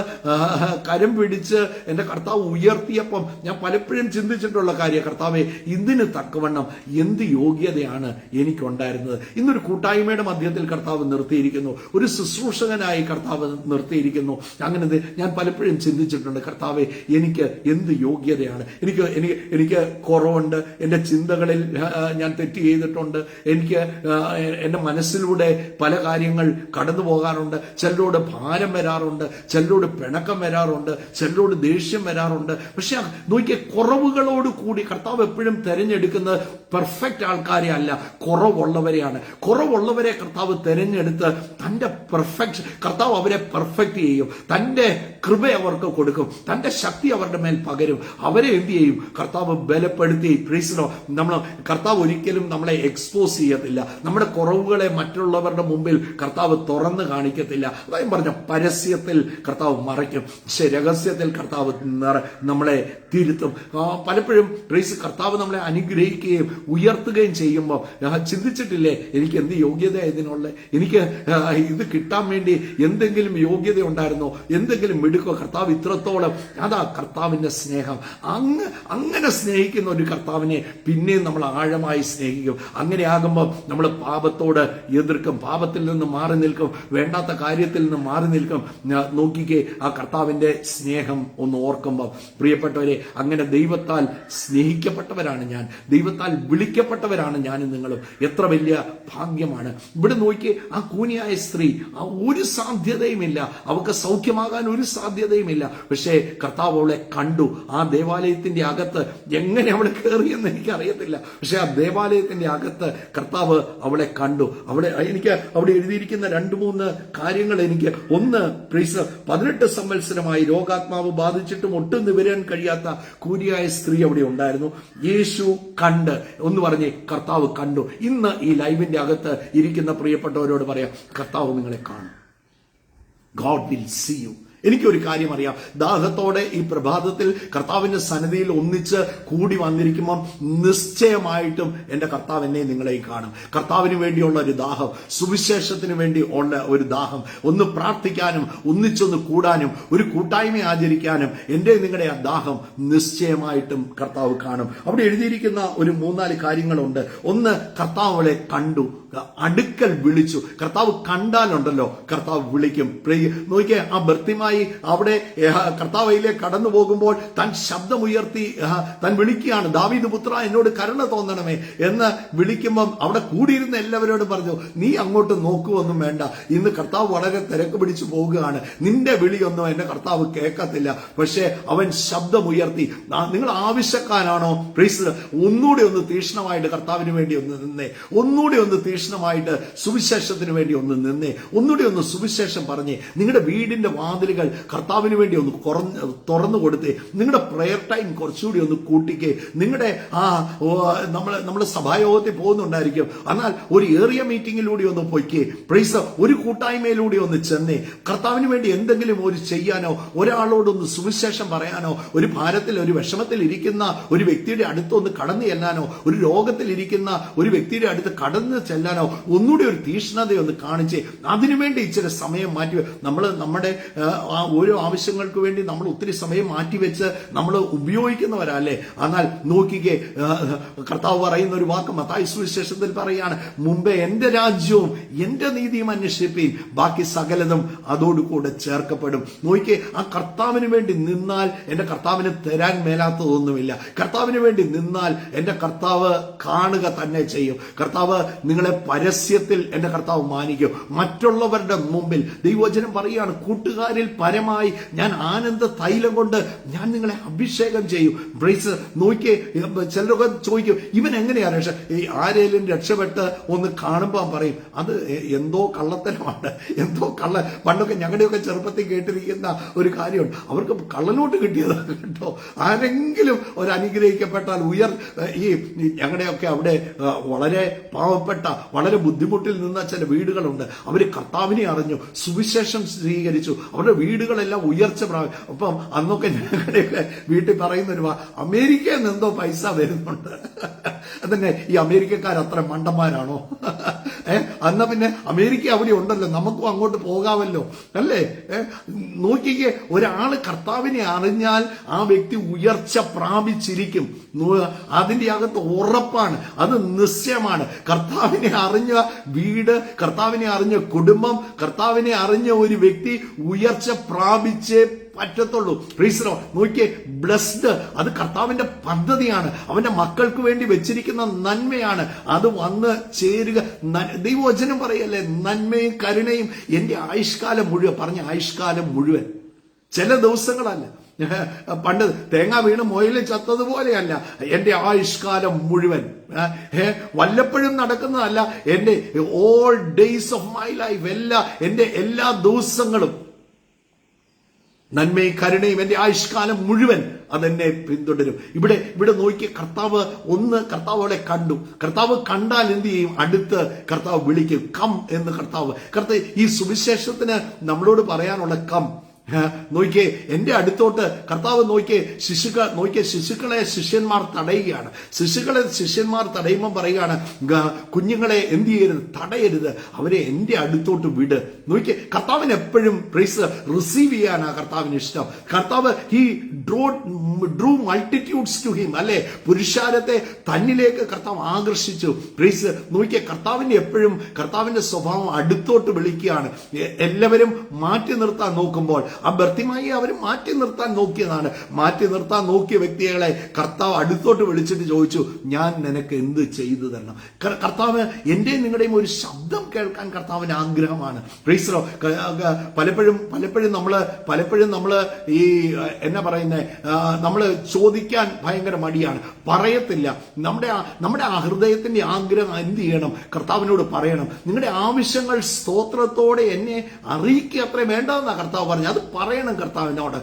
കരം പിടിച്ച് എന്റെ കർത്താവ് ഉയർത്തിയപ്പം ഞാൻ പലപ്പോഴും ചിന്തിച്ചിട്ടുള്ള കാര്യം, കർത്താവെ ഇതിന് തക്കവണ്ണം എന്ത് യോഗ്യതയാണ് എനിക്കുണ്ടായിരുന്നത്. ഇന്നൊരു കൂട്ടായ്മയുടെ മധ്യത്തിൽ കർത്താവ് നിർത്തിയിരിക്കുന്നു, ഒരു ശുശ്രൂഷകനായി കർത്താവ് നിർത്തിയിരിക്കുന്നു. അങ്ങനെ ഞാൻ പലപ്പോഴും ചിന്തിച്ചിട്ടുണ്ട്, കർത്താവെ എനിക്ക് എന്ത് യോഗ്യതയാണ്, എനിക്ക് കുറവുണ്ട്, എന്റെ ചിന്തകളിൽ ഞാൻ തെറ്റ് ചെയ്തിട്ടുണ്ട്, എനിക്ക് എന്റെ മനസ്സിലൂടെ പല കാര്യങ്ങൾ കടന്നു പോകാറുണ്ട്, ചിലരോട് ഭാരം വരാറുണ്ട്, ചിലരോട് പിണക്കം വരാറുണ്ട്, ചിലരോട് ദേഷ്യം വരാറുണ്ട്. പക്ഷെ നോക്കിയ കുറവുകളോട് കൂടി കർത്താവ് എപ്പോഴും തെരഞ്ഞെടുക്കുന്നത് പെർഫെക്റ്റ് ആൾക്കാരെ അല്ല, കുറവുള്ളവരെയാണ്. കുറവുള്ളവരെ കർത്താവ് തെരഞ്ഞെടുത്ത് തന്റെ കർത്താവ് അവരെ പെർഫെക്റ്റ് ചെയ്യും, തന്റെ കൃപ അവർക്ക് കൊടുക്കും, തന്റെ ശക്തി അവരുടെ മേൽ പകരും. അവരെ എന്ത് ചെയ്യും? കർത്താവ് ബലപ്പെടുത്തി. കർത്താവ് ഒരിക്കലും നമ്മളെ എക്സ്പോസ് ചെയ്യത്തില്ല, നമ്മുടെ കുറവുകളെ മറ്റുള്ളവരുടെ മുമ്പിൽ കർത്താവ് തുറന്നു കാണിക്കത്തില്ല. അതായത് പറഞ്ഞ പരസ്യത്തിൽ കർത്താവ് മറയ്ക്കും, പക്ഷെ രഹസ്യത്തിൽ കർത്താവ് നമ്മളെ തിരുത്തും. പലപ്പോഴും കർത്താവ് നമ്മളെ അനുഗ്രഹിക്കുകയും ഉയർത്തുകയും ചെയ്യുമ്പോൾ ചിന്തിച്ചിട്ടില്ലേ, എനിക്ക് എന്ത് യോഗ്യത ഇതിനുള്ള, എനിക്ക് ഇത് കിട്ടാൻ വേണ്ടി എന്തെങ്കിലും യോഗ്യത ഉണ്ടായിരുന്നോ, എന്തെങ്കിലും മിടുക്കോ? കർത്താവ് ഇത്രത്തോളം, അതാ കർത്താവിന്റെ സ്നേഹം. അങ്ങനെ സ്നേഹിക്കുന്ന ഒരു കർത്താവിനെ പിന്നെയും നമ്മൾ ആഴമായി സ്നേഹിക്കും. അങ്ങനെ ആകുമ്പോൾ നമ്മൾ പാപത്തോട് എതിർക്കും, പാപത്തിൽ നിന്ന് മാറി നിൽക്കും, വേണ്ടാത്ത കാര്യത്തിൽ നിന്ന് മാറി നിൽക്കും. നോക്കിക്കേ, ആ കർത്താവിന്റെ സ്നേഹം ഒന്ന് ഓർക്കുമ്പോൾ പ്രിയപ്പെട്ടവരെ, അങ്ങനെ ദൈവത്താൽ സ്നേഹിക്കപ്പെട്ടവരാണ് ഞാൻ, ദൈവത്താൽ വിളിക്കപ്പെട്ടവരാണ് ഞാനും നിങ്ങളും. എത്ര വലിയ ഭാഗ്യമാണ്. ഇവിടെ നോക്കിയേ, ആ കൂനിയായ സ്ത്രീ ഒരു സാധ്യതയുമില്ല, അവൾക്ക് സൗഖ്യമാകാൻ ഒരു സാധ്യതയുമില്ല. പക്ഷേ കർത്താവ് അവളെ കണ്ടു. ആ ദേവാലയത്തിന്റെ അകത്ത് എങ്ങനെ അവൾ കയറിയെന്ന് എനിക്കറിയത്തില്ല, പക്ഷെ ആ ദേവാലയത്തിന്റെ അകത്ത് കർത്താവ് അവളെ കണ്ടു. എനിക്ക് അവിടെ എഴുതിയിരിക്കുന്ന 2-3 കാര്യങ്ങൾ എനിക്ക് ഒന്ന്, 18 സംവത്സരമായി രോഗാത്മാവ് ബാധിച്ചിട്ടും ഒട്ടും നിവരാൻ കഴിയാത്ത കൂരിയായ സ്ത്രീ അവിടെ ഉണ്ടായിരുന്നു. യേശു കണ്ട് ഒന്ന് പറഞ്ഞേ, കർത്താവ് കണ്ടു. ഇന്ന് ഈ ലൈവിന്റെ അകത്ത് ഇരിക്കുന്ന പ്രിയപ്പെട്ടവരോട് പറയാം, കർത്താവ് നിങ്ങളെ കാണും. God will see you. എനിക്കൊരു കാര്യം അറിയാം, ദാഹത്തോടെ ഈ പ്രഭാതത്തിൽ കർത്താവിന്റെ സന്നിധിയിൽ ഒന്നിച്ച് കൂടി വന്നിരിക്കുമ്പോൾ നിശ്ചയമായിട്ടും എന്റെ കർത്താവ് എന്നെ നിങ്ങളെയും കാണും. കർത്താവിന് വേണ്ടിയുള്ള ഒരു ദാഹം, സുവിശേഷത്തിന് വേണ്ടി ഉള്ള ഒരു ദാഹം, ഒന്ന് പ്രാർത്ഥിക്കാനും ഒന്നിച്ചൊന്ന് കൂടാനും ഒരു കൂട്ടായ്മ ആചരിക്കാനും എന്റെ നിങ്ങളുടെ ആ ദാഹം നിശ്ചയമായിട്ടും കർത്താവ് കാണും. അവിടെ എഴുതിയിരിക്കുന്ന ഒരു 3-4 കാര്യങ്ങളുണ്ട്. ഒന്ന്, കർത്താവ് അവളെ കണ്ടു, അടുക്കൽ വിളിച്ചു. കർത്താവ് കണ്ടാലുണ്ടല്ലോ കർത്താവ് വിളിക്കും. നോക്കിയേ, ആ ഭർത്തിമായി അവിടെ കർത്താവിലേക്ക് കടന്നു പോകുമ്പോൾ താൻ ശബ്ദമുയർത്തി താൻ വിളിക്കുകയാണ്, ദാവീദ് പുത്ര എന്നോട് കരുണ തോന്നണമേ എന്ന് വിളിക്കുമ്പം അവിടെ കൂടിയിരുന്ന എല്ലാവരോടും പറഞ്ഞു, നീ അങ്ങോട്ട് നോക്കുവൊന്നും വേണ്ട, ഇന്ന് കർത്താവ് വളരെ തിരക്ക് പിടിച്ചു പോവുകയാണ്, നിന്റെ വിളിയൊന്നും എന്റെ കർത്താവ് കേൾക്കത്തില്ല. പക്ഷെ അവൻ ശബ്ദമുയർത്തി. നിങ്ങൾ ആവശ്യക്കാരാണോ? ഒന്നുകൂടി ഒന്ന് തീക്ഷ്ണമായിട്ട് കർത്താവിന് വേണ്ടി ഒന്ന് നിന്നേ, ഒന്നുകൂടി ഒന്ന് തീക്ഷ്ണമായിട്ട് സുവിശേഷത്തിന് വേണ്ടി ഒന്ന് നിന്നേ, ഒന്നുകൂടി ഒന്ന് സുവിശേഷം പറഞ്ഞേ. നിങ്ങളുടെ വീടിന്റെ വാതിലുകൾ കർത്താവിന് വേണ്ടി ഒന്ന് തുറന്നു കൊടുത്തേ. നിങ്ങളുടെ പ്രെയർ ടൈം കുറച്ചുകൂടി ഒന്ന് കൂട്ടിക്കേ. നിങ്ങളുടെ നമ്മൾ സഭായോഗത്തിൽ പോകുന്നുണ്ടായിരിക്കും, എന്നാൽ ഒരു ഏറിയ മീറ്റിംഗിലൂടെ ഒന്ന് പൊയ്ക്കേ. ഒരു കൂട്ടായ്മയിലൂടെ ഒന്ന് ചെന്നേ. കർത്താവിന് വേണ്ടി എന്തെങ്കിലും ഒരു ചെയ്യാനോ, ഒരാളോടൊന്ന് സുവിശേഷം പറയാനോ, ഒരു ഭാരത്തിൽ ഒരു വിഷമത്തിൽ ഇരിക്കുന്ന ഒരു വ്യക്തിയുടെ അടുത്ത് ഒന്ന് കടന്നു ചെല്ലാനോ, ഒരു രോഗത്തിൽ ഇരിക്കുന്ന ഒരു വ്യക്തിയുടെ അടുത്ത് കടന്നു ചെല്ലാനോ ഒന്നുകൂടി ഒരു തീക്ഷ്ണതയൊന്ന് കാണിച്ചേ. അതിനുവേണ്ടി ഇച്ചിരി സമയം മാറ്റി. നമ്മുടെ ഓരോ ആവശ്യങ്ങൾക്ക് വേണ്ടി നമ്മൾ ഒത്തിരി സമയം മാറ്റിവെച്ച് നമ്മൾ ഉപയോഗിക്കുന്നവരല്ലേ. എന്നാൽ നോക്കിക്കേ, കർത്താവ് പറയുന്ന ഒരു വാക്ക് മത്തായി സുവിശേഷത്തിൽ പറയാണ്, മുമ്പേ എന്റെ രാജ്യവും എന്റെ നീതിയും അന്വേഷിപ്പീൻ, ബാക്കി സകലതും അതോടുകൂടെ ചേർക്കപ്പെടും. നോക്കിക്കേ, ആ കർത്താവിന് വേണ്ടി നിന്നാൽ എന്റെ കർത്താവിന് തരാൻ മേലാത്തതൊന്നുമില്ല. കർത്താവിന് വേണ്ടി നിന്നാൽ എന്റെ കർത്താവ് കാണുക തന്നെ ചെയ്യും. കർത്താവ് നിങ്ങളെ പരസ്യത്തിൽ എന്റെ കർത്താവ് മാനിക്കും. മറ്റുള്ളവരുടെ മുമ്പിൽ ദൈവവചനം പറയുകയാണ്, കൂട്ടുകാരിൽ പരമായി ഞാൻ ആനന്ദ തൈലം കൊണ്ട് ഞാൻ നിങ്ങളെ അഭിഷേകം ചെയ്യും. നോക്കിയേ, ചിലരൊക്കെ ചോദിക്കും, ഇവൻ എങ്ങനെയാണ് ആരേലും രക്ഷപ്പെട്ട് ഒന്ന് കാണുമ്പോൾ പറയും, അത് എന്തോ കള്ളത്തരമാണ്, എന്തോ പണ്ടൊക്കെ ഞങ്ങളുടെയൊക്കെ ചെറുപ്പത്തിൽ കേട്ടിരിക്കുന്ന ഒരു കാര്യമുണ്ട്, അവർക്ക് കള്ളനോട്ട് കിട്ടിയതാണ് കേട്ടോ. ആരെങ്കിലും ഒരു അനുഗ്രഹിക്കപ്പെട്ടാൽ ഈ ഞങ്ങളുടെയൊക്കെ അവിടെ വളരെ പാവപ്പെട്ട വളരെ ബുദ്ധിമുട്ടിൽ നിന്ന ചില വീടുകളുണ്ട്. അവര് കർത്താവിനെ അറിഞ്ഞു, സുവിശേഷം സ്വീകരിച്ചു, അവരുടെ വീടുകളെല്ലാം ഉയർച്ച പ്രാപിച്ചു. അപ്പം അന്നൊക്കെ ഞങ്ങളുടെയൊക്കെ വീട്ടിൽ പറയുന്ന ഒരു അമേരിക്കയിൽ നിന്ന് എന്തോ പൈസ വരുന്നുണ്ട്. അതന്നെ, ഈ അമേരിക്കക്കാർ അത്ര മണ്ടന്മാരാണോ? എന്നാ പിന്നെ അമേരിക്ക അവിടെ ഉണ്ടല്ലോ, നമുക്കും അങ്ങോട്ട് പോകാമല്ലോ അല്ലേ? നോക്കിക്കേ, ഒരാള് കർത്താവിനെ അറിഞ്ഞാൽ ആ വ്യക്തി ഉയർച്ച പ്രാപിച്ചിരിക്കും. അതിന്റെ അകത്ത് ഉറപ്പാണ്, അത് നിശ്ചയമാണ്. കർത്താവിനെ അറിഞ്ഞ വീട്, കർത്താവിനെ അറിഞ്ഞ കുടുംബം, കർത്താവിനെ അറിഞ്ഞ ഒരു വ്യക്തി ഉയർച്ച പ്രാപിച്ചേ പറ്റത്തുള്ളൂ. നോക്കിയേ, ബ്ലെസ്ഡ്, അത് കർത്താവിന്റെ പദ്ധതിയാണ്, അവന്റെ മക്കൾക്ക് വേണ്ടി വെച്ചിരിക്കുന്ന നന്മയാണ്. അത് വന്ന് ചേരുക. ദൈവവചനം പറയല്ലേ, നന്മയും കരുണയും എന്റെ ആയുഷ്കാലം മുഴുവൻ. പറഞ്ഞ ആയുഷ്കാലം മുഴുവൻ, ചില ദിവസങ്ങളല്ല. പണ്ട് തേങ്ങ വീണ് മൊയില് ചത്തതുപോലെയല്ല എന്റെ ആയുഷ്കാലം മുഴുവൻ. വല്ലപ്പോഴും നടക്കുന്നതല്ല, എന്റെ all days of my life, എന്റെ എല്ലാ ദിവസങ്ങളും നന്മയും കരുണയും എന്റെ ആയുഷ്കാലം മുഴുവൻ അതെന്നെ പിന്തുടരും. ഇവിടെ നോക്കിയ കർത്താവ് അവളെ കണ്ടു. കർത്താവ് കണ്ടാൽ എന്ത് ചെയ്യും? അടുത്ത് കർത്താവ് വിളിക്കും, കം എന്ന്. കർത്താവ് ഈ സുവിശേഷത്തിന് നമ്മളോട് പറയാനുള്ള കം. നോക്കിയേ, എന്റെ അടുത്തോട്ട് കർത്താവ് നോക്കിയേ, ശിശുക്കളെ ശിഷ്യന്മാർ തടയുകയാണ്. ശിഷ്യന്മാർ തടയുമ്പോൾ പറയുകയാണ്, കുഞ്ഞുങ്ങളെ എന്ത് ചെയ്യരുത്, തടയരുത്, അവരെ എന്റെ അടുത്തോട്ട് വിട്. നോക്കിയേ, കർത്താവിന് എപ്പോഴും റിസീവ് ചെയ്യാനാണ് കർത്താവിന് ഇഷ്ടം. കർത്താവ് he drew multitudes to him, അല്ലെ? പുരുഷാരത്തെ തന്നിലേക്ക് കർത്താവ് ആകർഷിച്ചു. നോക്കിയേ, കർത്താവിന്റെ സ്വഭാവം അടുത്തോട്ട് വിളിക്കുകയാണ്. എല്ലാവരും മാറ്റി നിർത്താൻ നോക്കുമ്പോൾ ആ ബർത്തിമായി അവർ മാറ്റി നിർത്താൻ നോക്കിയതാണ്. മാറ്റി നിർത്താൻ നോക്കിയ വ്യക്തികളെ കർത്താവ് അടുത്തോട്ട് വിളിച്ചിട്ട് ചോദിച്ചു, ഞാൻ നിനക്ക് എന്ത് ചെയ്തു തരണം? കർത്താവ് എന്റെയും നിങ്ങളുടെയും ഒരു ശബ്ദം കേൾക്കാൻ കർത്താവിന് ആഗ്രഹമാണ്. പ്രീസറോ പലപ്പോഴും നമ്മള് ഈ എന്നാ പറയുന്നേ, നമ്മള് ചോദിക്കാൻ ഭയങ്കര മടിയാണ്, പറയത്തില്ല. നമ്മുടെ ആ ഹൃദയത്തിന്റെ ആഗ്രഹം എന്ത് ചെയ്യണം? കർത്താവിനോട് പറയണം. നിങ്ങളുടെ ആവശ്യങ്ങൾ സ്തോത്രത്തോടെ എന്നെ അറിയിക്കുക അത്രേ വേണ്ടതെന്നാ കർത്താവ് പറഞ്ഞു. അത് പറയണം കർത്താവിനോട്.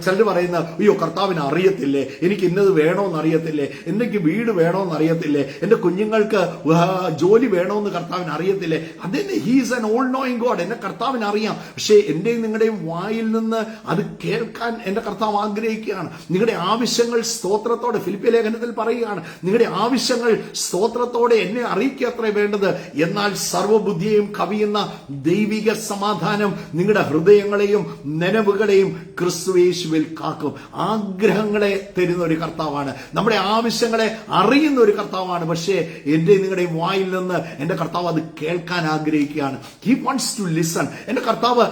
ചിലർ പറയുന്ന, അയ്യോ കർത്താവിന് അറിയത്തില്ലേ, എനിക്ക് ഇന്നത് വേണോന്ന് അറിയത്തില്ലേ, എനിക്ക് വീട് വേണോന്ന് അറിയത്തില്ലേ, എന്റെ കുഞ്ഞുങ്ങൾക്ക് ജോലി വേണോന്ന് കർത്താവിന് അറിയത്തില്ലേ. അതിന് he's an all knowing God. എന്റെ കർത്താവിന് അറിയാം. പക്ഷേ എന്റെയും നിങ്ങളുടെയും വായിൽ നിന്ന് അത് കേൾക്കാൻ എന്റെ കർത്താവ് ആഗ്രഹിക്കുകയാണ്. നിങ്ങളുടെ ആവശ്യങ്ങൾ സ്തോത്രത്തോടെ, ഫിലിപ്പിയ ലേഖനത്തിൽ പറയുകയാണ്, നിങ്ങളുടെ ആവശ്യങ്ങൾ സ്തോത്രത്തോടെ എന്നെ അറിയിക്കുക അത്രേ വേണ്ടത്. എന്നാൽ സർവ്വബുദ്ധിയെയും കവിയുന്ന ദൈവിക സമാധാനം നിങ്ങളുടെ ഹൃദയങ്ങളെയും നനവുകളെയും ക്രിസ്തുയേശുവിൽ കാക്കും. ആഗ്രഹങ്ങളെ തരുന്ന ഒരു കർത്താവാണ്. നമ്മുടെ ആവശ്യങ്ങളെ അറിയുന്ന ഒരു കർത്താവാണ്. പക്ഷേ എന്റെ നിങ്ങളുടെ വായിൽ നിന്ന് എന്റെ കർത്താവ് അത് കേൾക്കാൻ ആഗ്രഹിക്കുകയാണ്. He wants to listen. എന്റെ കർത്താവ്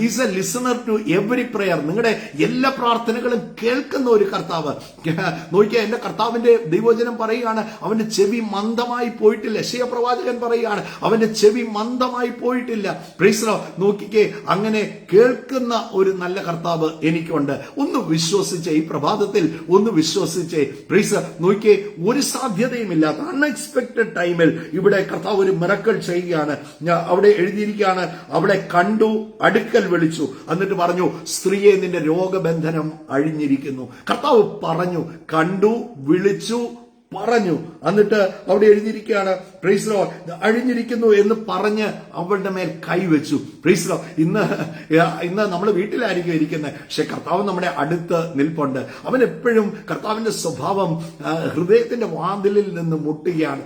is a listener to every prayer. നിങ്ങളുടെ എല്ലാ പ്രാർത്ഥനകളും കേൾക്കുന്ന ഒരു കർത്താവ്. നോക്കിയാൽ എന്റെ കർത്താവിന്റെ ദൈവവചനം പറയുകയാണ്, അവന്റെ ചെവി മന്ദമായി പോയിട്ടില്ല. യെശയ്യാ പ്രവാചകൻ പറയുകയാണ്, അവന്റെ ചെവി മന്ദമായി പോയിട്ടില്ല. Price the Lord. നോക്കിക്കേ, അങ്ങനെ കേൾക്കുന്ന ഒരു നല്ല കർത്താവ് എനിക്കുണ്ട്. ഒന്ന് വിശ്വസിച്ചേ, ഈ പ്രഭാതത്തിൽ ഒന്ന് വിശ്വസിച്ചേ. പ്രൈസ്. നോക്കിയേ, ഒരു സാധ്യതയുമില്ലാത്ത അൺഎക്സ്പെക്ടഡ് ടൈമിൽ ഇവിടെ കർത്താവ് ഒരു മിറക്കിൾ ചെയ്യുകയാണ്. അവിടെ എഴുതിയിരിക്കുകയാണ്, അവളെ കണ്ടു, അടുക്കൽ വിളിച്ചു, എന്നിട്ട് പറഞ്ഞു, സ്ത്രീയെ നിന്റെ രോഗബന്ധനം അഴിഞ്ഞിരിക്കുന്നു. കർത്താവ് പറഞ്ഞു, കണ്ടു, വിളിച്ചു, പറഞ്ഞു. എന്നിട്ട് അവിടെ എഴുതിയിരിക്കുകയാണ്, പ്രൈസ് ദി ലോർഡ്, അഴിഞ്ഞിരിക്കുന്നു എന്ന് പറഞ്ഞ് അവളുടെ മേൽ കൈവച്ചു. Price the Lord. ഇന്ന് നമ്മൾ വീട്ടിലായിരിക്കും ഇരിക്കുന്നത്, പക്ഷെ കർത്താവ് നമ്മുടെ അടുത്ത് നിൽപ്പുണ്ട്. അവൻ എപ്പോഴും, കർത്താവിന്റെ സ്വഭാവം ഹൃദയത്തിന്റെ വാതിലിൽ നിന്ന് മുട്ടുകയാണ്.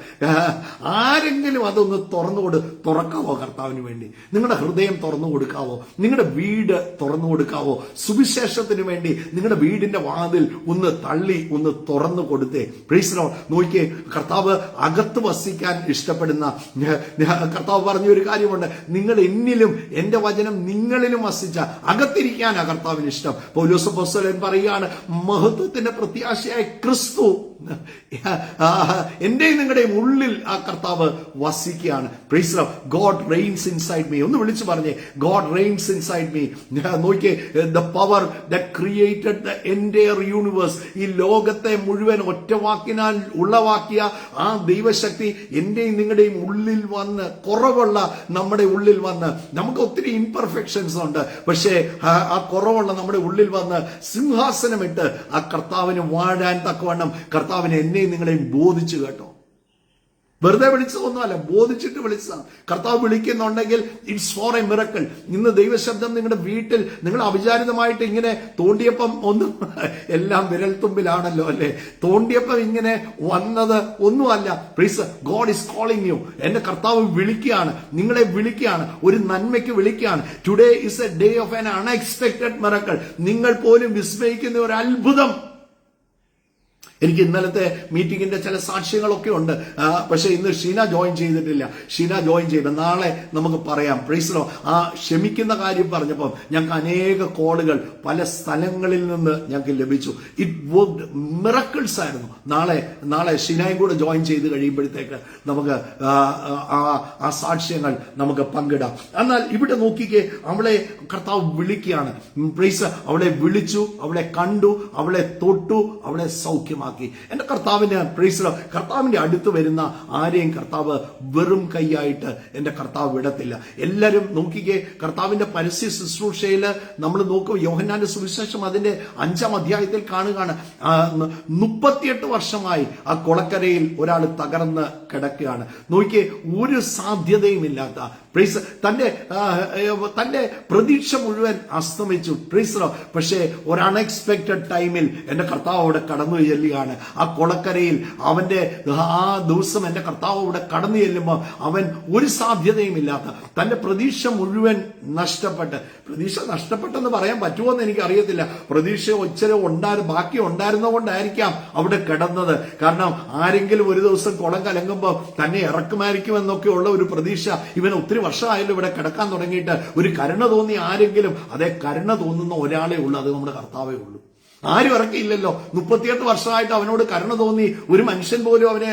ആരെങ്കിലും അതൊന്ന് തുറക്കാവോ? കർത്താവിന് വേണ്ടി നിങ്ങളുടെ ഹൃദയം തുറന്നു കൊടുക്കാവോ? നിങ്ങളുടെ വീട് തുറന്നു കൊടുക്കാവോ? സുവിശേഷത്തിന് വേണ്ടി നിങ്ങളുടെ വീടിന്റെ വാതിൽ ഒന്ന് തള്ളി ഒന്ന് തുറന്നു കൊടുത്തേ. Price the Lord. നോക്കിയേ, കർത്താവ് അകത്ത് വസിക്കാൻ ഇഷ്ടപ്പെടുന്ന, കർത്താവ് പറഞ്ഞൊരു കാര്യമുണ്ട്, നിങ്ങൾ എന്നിലും എന്റെ വചനം നിങ്ങളിലും വസിച്ച അകത്തിരിക്കാനാ കർത്താവിന് ഇഷ്ടം. പൗലോസ് അപ്പോസ്തലൻ പറയുകയാണ്, മഹത്വത്തിന്റെ പ്രത്യാശയായ ക്രിസ്തു എന്റെയും നിങ്ങളുടെയും ഉള്ളിൽ ആ കർത്താവ് വസിക്കുകയാണ്. Praise the Lord. God reigns inside me. ഒന്ന് വിളിച്ചു പറഞ്ഞേ, ഗോഡ് റെയിൻസ് ഇൻസൈഡ് മീ. നോക്കിയേ, the power that created the entire universe. ഈ ലോകത്തെ മുഴുവൻ ഒറ്റ വാക്കിനാൽ ഉളവാക്കിയ ആ ദൈവശക്തി എന്റെയും നിങ്ങളുടെയും ഉള്ളിൽ വന്ന്, കുറവുള്ള നമ്മുടെ ഉള്ളിൽ വന്ന്, നമുക്ക് ഒത്തിരി ഇംപെർഫെക്ഷൻസ് ഉണ്ട്, പക്ഷേ ആ കുറവുള്ള നമ്മുടെ ഉള്ളിൽ വന്ന് സിംഹാസനമിട്ട് ആ കർത്താവിന് വാഴാൻ തക്കവണ്ണം കർത്താവിനെ എന്നെയും നിങ്ങളെയും ബോധിച്ചു. കേട്ടോ, വെറുതെ വിളിച്ചതൊന്നുമല്ല, ബോധിച്ചിട്ട് വിളിച്ചതാണ്. കർത്താവ് വിളിക്കുന്നുണ്ടെങ്കിൽ ഇറ്റ്സ് ഫോർ എ മിറക്കിൾ. ഇന്ന് ദൈവശബ്ദം നിങ്ങളുടെ വീട്ടിൽ നിങ്ങൾ അവിചാരിതമായിട്ട് ഇങ്ങനെ തോണ്ടിയപ്പം ഒന്നും, എല്ലാം വിരൽത്തുമ്പിലാണല്ലോ അല്ലെ, തോണ്ടിയപ്പം ഇങ്ങനെ വന്നത് ഒന്നുമല്ല. Please, God is calling U. എന്റെ കർത്താവ് വിളിക്കുകയാണ്, നിങ്ങളെ വിളിക്കുകയാണ്, ഒരു നന്മയ്ക്ക് വിളിക്കുകയാണ്. Today is A day of an unexpected miracle. നിങ്ങൾ പോലും വിസ്മയിക്കുന്ന ഒരു അത്ഭുതം. എനിക്ക് ഇന്നലത്തെ മീറ്റിംഗിന്റെ ചില സാക്ഷ്യങ്ങളൊക്കെ ഉണ്ട്, പക്ഷെ ഇന്ന് ഷീന ജോയിൻ ചെയ്തിട്ടില്ല. ഷീന ജോയിൻ ചെയ്ത് നാളെ നമുക്ക് പറയാം. Price the Lord. ആ ക്ഷമിക്കുന്ന കാര്യം പറഞ്ഞപ്പോൾ ഞങ്ങൾക്ക് അനേക കോളുകൾ പല സ്ഥലങ്ങളിൽ നിന്ന് ഞങ്ങൾക്ക് ലഭിച്ചു. ഇറ്റ് വർക്ക്ഡ്, മിറക്കിൾസ് ആയിരുന്നു. നാളെ ഷീനയും കൂടെ ജോയിൻ ചെയ്ത് കഴിയുമ്പോഴത്തേക്ക് നമുക്ക് ആ സാക്ഷ്യങ്ങൾ നമുക്ക് പങ്കിടാം. എന്നാൽ ഇവിടെ നോക്കിക്കേ, അവളെ കർത്താവ് വിളിക്കുകയാണ്. പ്രൈസ്. അവളെ വിളിച്ചു, അവളെ കണ്ടു, അവളെ തൊട്ടു, അവളെ സൗഖ്യമാക്കി. എന്റെ കർത്താവിന്, പ്രൈസ് ദി ലോർഡ്, കർത്താവിന്റെ അടുത്ത് വരുന്ന ആരെയും കർത്താവ് വെറും കൈയായിട്ട് എന്റെ കർത്താവ് വിടത്തില്ല. എല്ലാവരും നോക്കിക്കേ, കർത്താവിന്റെ പരസ്യ ശുശ്രൂഷയില് നമ്മൾ നോക്കും, യോഹന്നാന്റെ സുവിശേഷം അതിന്റെ 5-ാം അധ്യായത്തിൽ കാണുകയാണ്, 38 വർഷമായി ആ കൊളക്കരയിൽ ഒരാൾ തകർന്ന് കിടക്കുകയാണ്. നോക്കിയേ, ഒരു സാധ്യതയുമില്ലാത്ത, പ്രൈസ്, തന്റെ പ്രതീക്ഷ മുഴുവൻ അസ്തമിച്ചു. Price the Lord. പക്ഷേ ഒരു അൺഎക്സ്പെക്ടഡ് ടൈമിൽ എന്റെ കർത്താവ് അവിടെ കടന്നു ചെല്ലുകയാണ്. പറയുകയാണ്, ആ കൊളക്കരയിൽ അവന്റെ ആ ദിവസം എന്റെ കർത്താവ് ഇവിടെ കടന്നു ചെല്ലുമ്പോൾ അവൻ ഒരു സാധ്യതയുമില്ലാത്ത തന്റെ പ്രതീക്ഷ മുഴുവൻ പ്രതീക്ഷ നഷ്ടപ്പെട്ടെന്ന് പറയാൻ പറ്റുമോ എന്ന് എനിക്ക് അറിയത്തില്ല. പ്രതീക്ഷ ബാക്കി ഉണ്ടായിരുന്നതുകൊണ്ടായിരിക്കാം അവിടെ കിടന്നത്. കാരണം ആരെങ്കിലും ഒരു ദിവസം കുളം കലങ്ങുമ്പോൾ തന്നെ ഇറക്കുമായിരിക്കുമെന്നൊക്കെയുള്ള ഒരു പ്രതീക്ഷ. ഇവൻ ഒത്തിരി വർഷമായാലും ഇവിടെ കിടക്കാൻ തുടങ്ങിയിട്ട് ഒരു കരുണ തോന്നി ആരെങ്കിലും, അതേ കരുണ തോന്നുന്ന ഒരാളേ ഉള്ളൂ, അത് നമ്മുടെ കർത്താവേ ഉള്ളൂ. ആരും ഇറക്കിയില്ലല്ലോ. 38 വർഷമായിട്ട് അവനോട് കരുണ തോന്നി ഒരു മനുഷ്യൻ പോലും അവനെ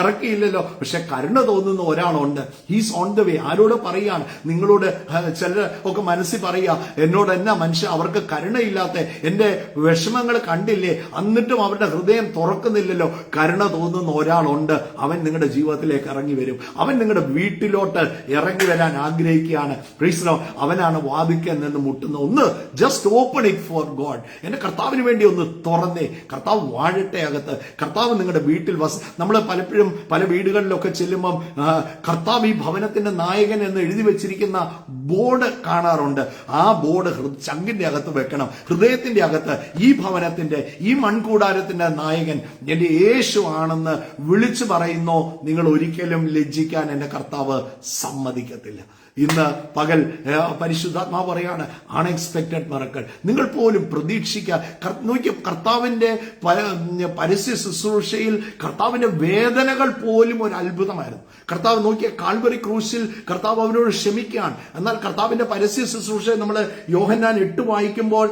ഇറക്കിയില്ലല്ലോ. പക്ഷെ കരുണ തോന്നുന്ന ഒരാളുണ്ട്. He's on the way. ആരോട് പറയാണ്? നിങ്ങളോട് ചിലർ ഒക്കെ മനസ്സിൽ പറയുക, എന്നോട് എന്നാ മനുഷ്യ അവർക്ക് കരുണയില്ലാത്ത, എന്റെ വിഷമങ്ങൾ കണ്ടില്ലേ, എന്നിട്ടും അവരുടെ ഹൃദയം തുറക്കുന്നില്ലല്ലോ. കരുണ തോന്നുന്ന ഒരാളുണ്ട്. അവൻ നിങ്ങളുടെ ജീവിതത്തിലേക്ക് ഇറങ്ങി വരും. അവൻ നിങ്ങളുടെ വീട്ടിലോട്ട് ഇറങ്ങി വരാൻ ആഗ്രഹിക്കുകയാണ്. പ്രീസ് ദി ലോർഡ്. അവനാണ് വാതിൽക്കൽ നിന്ന് മുട്ടുന്നത്. ഒന്ന് just open it for God. എന്റെ കർത്താവിന് വേണ്ടി ഒന്ന് തുറന്നേ. കർത്താവ് വാഴട്ടെ അകത്ത്. കർത്താവ് നിങ്ങളുടെ വീട്ടിൽ നമ്മൾ പലപ്പോഴും പല വീടുകളിലൊക്കെ ചെല്ലുമ്പം കർത്താവ് ഈ ഭവനത്തിന്റെ നായകൻ എന്ന് എഴുതി വെച്ചിരിക്കുന്ന ബോർഡ് കാണാറുണ്ട്. ആ ബോർഡ് ചങ്കിന്റെ അകത്ത് വെക്കണം. ഹൃദയത്തിന്റെ അകത്ത് ഈ ഭവനത്തിന്റെ, ഈ മൺകൂടാരത്തിന്റെ നായകൻ എന്റെ യേശു ആണെന്ന് വിളിച്ചു പറയുന്നോ, നിങ്ങൾ ഒരിക്കലും ലജ്ജിക്കാൻ എന്റെ കർത്താവ് സമ്മതിക്കത്തില്ല. ഇന്ന് പകൽ പരിശുദ്ധാത്മാവ് പറയാണ്, അൺഎക്സ്പെക്ടഡ് മിറക്കിൾ. നിങ്ങൾ പോലും നോക്കിയ കർത്താവിന്റെ പരസ്യ ശുശ്രൂഷയിൽ കർത്താവിന്റെ വേദനകൾ പോലും ഒരു അത്ഭുതമായിരുന്നു. കർത്താവ് നോക്കിയ കാൽവറി ക്രൂശിൽ കർത്താവ് അവനോട് ക്ഷമിക്കുകയാണ്. എന്നാൽ കർത്താവിന്റെ പരസ്യ ശുശ്രൂഷ നമ്മൾ യോഹന്നാൻ 8 വായിക്കുമ്പോൾ,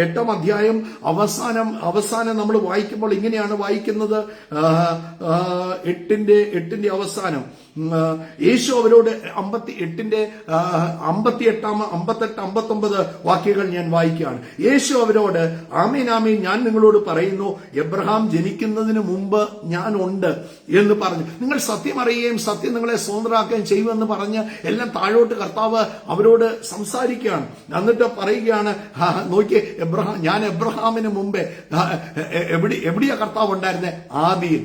8-ാം അധ്യായം അവസാനം നമ്മൾ വായിക്കുമ്പോൾ ഇങ്ങനെയാണ് വായിക്കുന്നത്. 8-ന്റെ അവസാനം യേശു അവരോട് 58 58 വാക്യങ്ങൾ ഞാൻ വായിക്കുകയാണ്. യേശു അവരോട്, ആമേൻ ആമേൻ ഞാൻ നിങ്ങളോട് പറയുന്നു, എബ്രഹാം ജനിക്കുന്നതിന് മുമ്പ് ഞാൻ ഉണ്ട് എന്ന് പറഞ്ഞു. നിങ്ങൾ സത്യം അറിയുകയും സത്യം നിങ്ങളെ സ്വതന്ത്രരാക്കുകയും ചെയ്യുമെന്ന് പറഞ്ഞ് എല്ലാം താഴോട്ട് കർത്താവ് അവരോട് സംസാരിക്കുകയാണ്. എന്നിട്ട് പറയുകയാണ്, നോക്കിയേ, ഞാൻ എബ്രഹാമിന് മുമ്പേ എവിടെയാ കർത്താവ് ഉണ്ടായിരുന്നേ? ആദിയിൽ.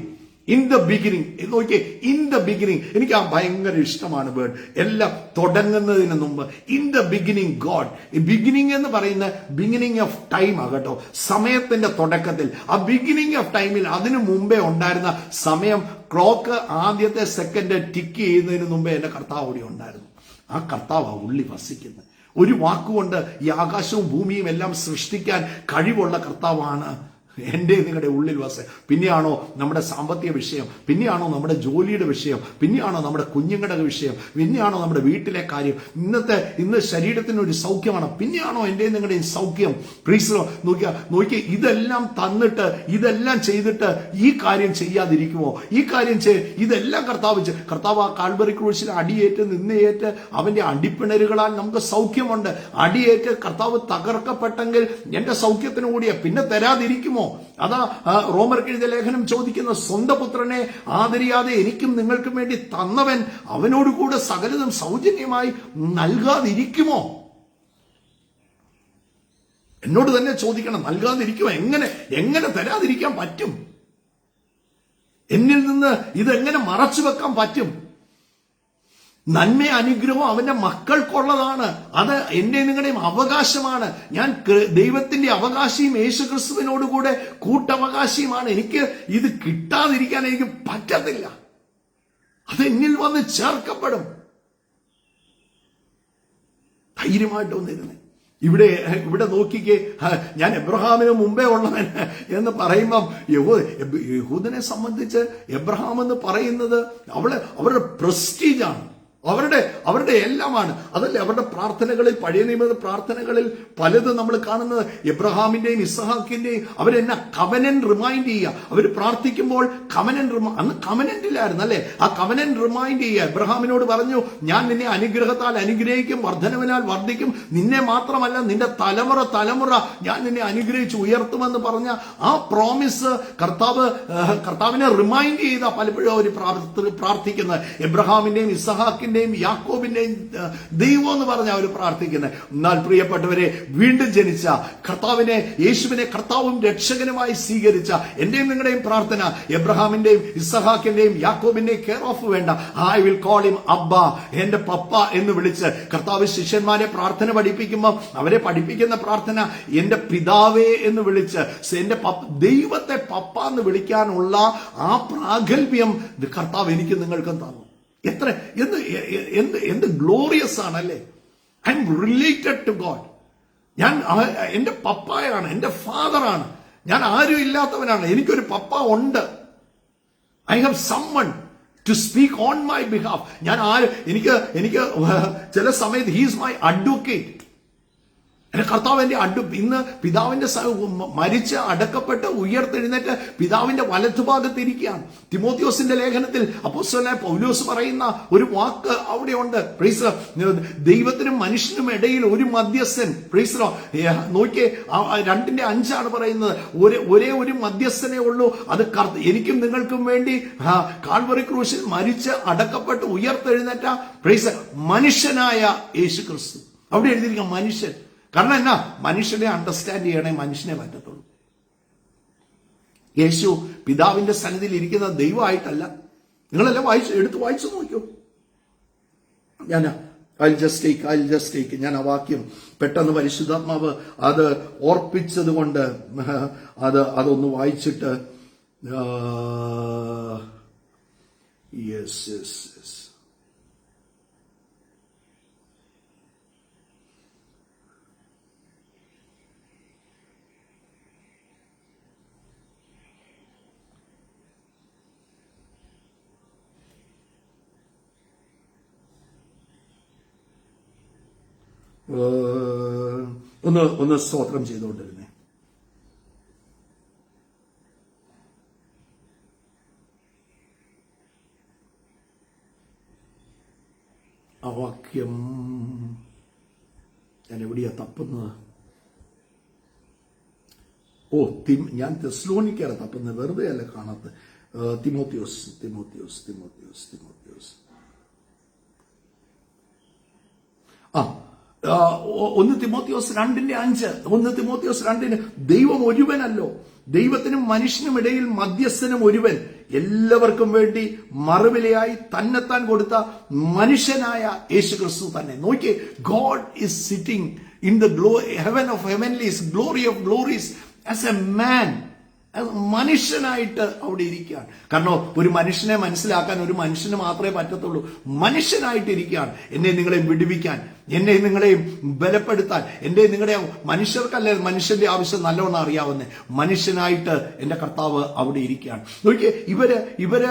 In the beginning. നോക്കിയേ, ഇൻ ദ ബിഗിനിങ്. എനിക്ക് ആ ഭയങ്കര ഇഷ്ടമാണ് വേർഡ്. എല്ലാം തുടങ്ങുന്നതിന് മുമ്പ് ഇൻ ദ ബിഗിനിങ് ഗോഡ്. ഈ ബിഗിനിങ് എന്ന് പറയുന്ന ബിഗിനിങ് ഓഫ് ടൈം ആകട്ടോ, സമയത്തിന്റെ തുടക്കത്തിൽ. ആ ബിഗിനിങ് ഓഫ് ടൈമിൽ അതിനു മുമ്പേ ഉണ്ടായിരുന്ന സമയം, ക്ലോക്ക് ആദ്യത്തെ സെക്കൻഡ് ടിക്ക് ചെയ്യുന്നതിന് മുമ്പേ എന്റെ കർത്താവ് അവിടെ ഉണ്ടായിരുന്നു. ആ കർത്താവ് ഉള്ളി വസിക്കുന്നത്. ഒരു വാക്കുകൊണ്ട് ഈ ആകാശവും ഭൂമിയും എല്ലാം സൃഷ്ടിക്കാൻ കഴിവുള്ള കർത്താവാണ് എന്റെ നിങ്ങളുടെ ഉള്ളിൽ പിന്നെയാണോ നമ്മുടെ സാമ്പത്തിക വിഷയം? പിന്നെയാണോ നമ്മുടെ ജോലിയുടെ വിഷയം? പിന്നെയാണോ നമ്മുടെ കുഞ്ഞുങ്ങളുടെ വിഷയം? പിന്നെയാണോ നമ്മുടെ വീട്ടിലെ കാര്യം? ഇന്ന് ശരീരത്തിന് ഒരു സൗഖ്യമാണ്. പിന്നെയാണോ എന്റെ നിങ്ങളുടെയും സൗഖ്യം? പ്രീസ് നോക്കിയ ഇതെല്ലാം തന്നിട്ട്, ഇതെല്ലാം ചെയ്തിട്ട് ഈ കാര്യം ചെയ്യാതിരിക്കുമോ? ഈ കാര്യം ഇതെല്ലാം കർത്താവ് ആ കാൽവറി ക്രൂശിൽ അടിയേറ്റ് നിന്നേറ്റ് അവന്റെ അടിപ്പിണരുകളാൽ നമുക്ക് സൗഖ്യമുണ്ട്. അടിയേറ്റ് കർത്താവ് തകർക്കപ്പെട്ടെങ്കിൽ എന്റെ സൗഖ്യത്തിന് കൂടിയ പിന്നെ തരാതിരിക്കുമോ? അതാ റോമർക്ക് എഴുതിയ ലേഖനം ചോദിക്കുന്ന, സ്വന്തം പുത്രനെ ആദരിയാതെ എനിക്കും നിങ്ങൾക്കും വേണ്ടി തന്നവൻ അവനോടുകൂടെ സകലതും സൗജന്യമായി നൽകാതിരിക്കുമോ? എന്നോട് തന്നെ ചോദിക്കണം, നൽകാതിരിക്കുമോ? എങ്ങനെ തരാതിരിക്കാൻ പറ്റും? എന്നിൽ നിന്ന് ഇതെങ്ങനെ മറച്ചു വെക്കാൻ പറ്റും? നന്മ അനുഗ്രഹവും അവന്റെ മക്കൾക്കുള്ളതാണ്. അത് എന്റെ നിങ്ങളുടെയും അവകാശമാണ്. ഞാൻ ദൈവത്തിന്റെ അവകാശിയും യേശുക്രിസ്തുവിനോടുകൂടെ കൂട്ടവകാശിയുമാണ്. എനിക്ക് ഇത് കിട്ടാതിരിക്കാൻ എനിക്ക് പറ്റത്തില്ല. അത് എന്നിൽ വന്ന് ചേർക്കപ്പെടും. ധൈര്യമായിട്ട് വന്നിരുന്നേ. ഇവിടെ നോക്കിക്കേ, ഞാൻ എബ്രഹാമിന് മുമ്പേ ഉള്ളവൻ എന്ന് പറയുമ്പം യഹൂദനെ സംബന്ധിച്ച് എബ്രഹാം എന്ന് പറയുന്നത് അവരുടെ പ്രസ്റ്റീജാണ്, അവരുടെ എല്ലാമാണ്. അതല്ലേ അവരുടെ പ്രാർത്ഥനകളിൽ, പഴയ നിയമ പ്രാർത്ഥനകളിൽ പലതും നമ്മൾ കാണുന്നത് എബ്രഹാമിന്റെയും ഇസ്ഹാക്കിന്റെയും അവരെന്നെ കവനന്റ് റിമൈൻഡ് ചെയ്യുക. അവർ പ്രാർത്ഥിക്കുമ്പോൾ അന്ന് കവനന്റിലായിരുന്നു അല്ലെ? ആ കവനന്റ് റിമൈൻഡ് ചെയ്യുക. എബ്രഹാമിനോട് പറഞ്ഞു, ഞാൻ നിന്നെ അനുഗ്രഹത്താൽ അനുഗ്രഹിക്കും, വർധനവിനാൽ വർദ്ധിക്കും, നിന്നെ മാത്രമല്ല നിന്റെ തലമുറ ഞാൻ നിന്നെ അനുഗ്രഹിച്ച് ഉയർത്തുമെന്ന് പറഞ്ഞ ആ പ്രോമിസ് കർത്താവിനെ റിമൈൻഡ് ചെയ്ത പലപ്പോഴും അവർ പ്രാർത്ഥിക്കുന്നത്. എബ്രഹാമിന്റെയും ഇസ്ഹാക്കിന്റെയും ഇസഹാക്കിന്റെയും യാക്കോബിന്റെയും ദൈവം എന്ന് പറഞ്ഞ അവർ പ്രാർത്ഥിക്കുന്നത്. എന്നാൽ പ്രിയപ്പെട്ടവരെ, വീണ്ടും ജനിച്ച കർത്താവിനെ, യേശുവിനെ കർത്താവും രക്ഷകനുമായി സ്വീകരിച്ച എന്റെയും നിങ്ങളുടെയും പ്രാർത്ഥന എബ്രഹാമിന്റെയും ഇസഹാക്കിന്റെയും യാക്കോബിന്റെയും കെയർ ഓഫ് വേണ്ട. ഐ വിൽ കോൾ ഹിം അബ്ബ, എന്റെ പപ്പ എന്ന് വിളിച്ച് കർത്താവ് ശിഷ്യന്മാരെ പ്രാർത്ഥന പഠിപ്പിക്കുമ്പോൾ അവരെ പഠിപ്പിക്കുന്ന പ്രാർത്ഥന എന്റെ പിതാവേ എന്ന് വിളിച്ച് എന്റെ ദൈവത്തെ പപ്പ എന്ന് വിളിക്കാനുള്ള ആ പ്രാഗൽഭ്യം കർത്താവ് എനിക്ക് നിങ്ങൾക്കും തന്നു. എത്ര എന്ത് ഗ്ലോറിയസ് ആണല്ലേ. I am related to God. ഞാൻ എന്റെ പപ്പായാണ്, എന്റെ ഫാദറാണ്. ഞാൻ ആരും ഇല്ലാത്തവനാണ്, എനിക്കൊരു പപ്പ ഉണ്ട്. I have summon to speak on my behalf. ഞാൻ എനിക്ക് ചില സമയത്ത് ഹീസ് മൈ അഡ്വക്കേറ്റ്. എന്റെ കർത്താവ് എന്റെ ഇന്ന് പിതാവിന്റെ മരിച്ച് അടക്കപ്പെട്ട് ഉയർത്തെഴുന്നേറ്റ് പിതാവിന്റെ വലത്തുഭാഗത്തിരിക്കുകയാണ്. തിമോത്തിയോസിന്റെ ലേഖനത്തിൽ അപ്പോസ്തലനായ പൗലോസ് പറയുന്ന ഒരു വാക്ക് അവിടെയുണ്ട്. പ്രൈസ്, ദൈവത്തിനും മനുഷ്യനും ഇടയിൽ ഒരു മധ്യസ്ഥൻ. പ്രൈസ് നോക്കിയേ, 2:5 പറയുന്നത്, ഒരേ ഒരു മധ്യസ്ഥനേ ഉള്ളൂ, അത് എനിക്കും നിങ്ങൾക്കും വേണ്ടി കാൽവറി ക്രൂശിൽ മരിച്ച് അടക്കപ്പെട്ട് ഉയർത്തെഴുന്നേറ്റ പ്രൈസ് മനുഷ്യനായ യേശു ക്രിസ്തു. അവിടെ എഴുതിയിരിക്കുക മനുഷ്യൻ. കാരണം എന്നാ, മനുഷ്യനെ അണ്ടർസ്റ്റാൻഡ് ചെയ്യണേ മനുഷ്യനെ പറ്റത്തുള്ളൂ. യേശു പിതാവിന്റെ സന്നിധിയിൽ ഇരിക്കുന്ന ദൈവമായിട്ടല്ല. നിങ്ങളെല്ലാം എടുത്ത് വായിച്ചു നോക്കിയോ. I'll just take ഞാൻ ആ വാക്യം പെട്ടെന്ന് പരിശുദ്ധാത്മാവ് അത് ഓർപ്പിച്ചത് കൊണ്ട് അതൊന്ന് വായിച്ചിട്ട് യെസ്. ഒന്ന് സ്തോത്രം ചെയ്തുകൊണ്ടിരുന്നേ. ആ വാക്യം ഞാൻ എവിടെയാ തപ്പുന്നത്? ഞാൻ തെസ്സലോനിക്കയാണ് തപ്പുന്നത്, വെറുതെ അല്ല കാണാത്ത. തിമോത്തിയോസ് 1 തിമോത്തിയോസ് 2:5. 1 തിമോത്തിയോസ് 2 ദൈവം ഒരുവനല്ലോ, ദൈവത്തിനും മനുഷ്യനും ഇടയിൽ മധ്യസ്ഥനും ഒരുവൻ, എല്ലാവർക്കും വേണ്ടി മറുവിലയായി തന്നെത്താൻ കൊടുത്ത മനുഷ്യനായ യേശു ക്രിസ്തു തന്നെ. നോക്കിയേ, God is sitting in the heaven of heavenlies, glory of glories, as a man, മനുഷ്യനായിട്ട് അവിടെ ഇരിക്കുകയാണ്. കാരണം ഒരു മനുഷ്യനെ മനസ്സിലാക്കാൻ ഒരു മനുഷ്യന് മാത്രമേ പറ്റത്തുള്ളൂ. മനുഷ്യനായിട്ട് ഇരിക്കുകയാണ്. എന്നെ നിങ്ങളെയും വിടുവിക്കാൻ, എന്നെ നിങ്ങളെയും ബലപ്പെടുത്താൻ, എന്റെ നിങ്ങളുടെ മനുഷ്യർക്കല്ലേ മനുഷ്യന്റെ ആവശ്യം നല്ലോണം അറിയാവുന്നേ. മനുഷ്യനായിട്ട് എന്റെ കർത്താവ് അവിടെ ഇരിക്കുകയാണ്. നോക്കിയേ, ഇവര്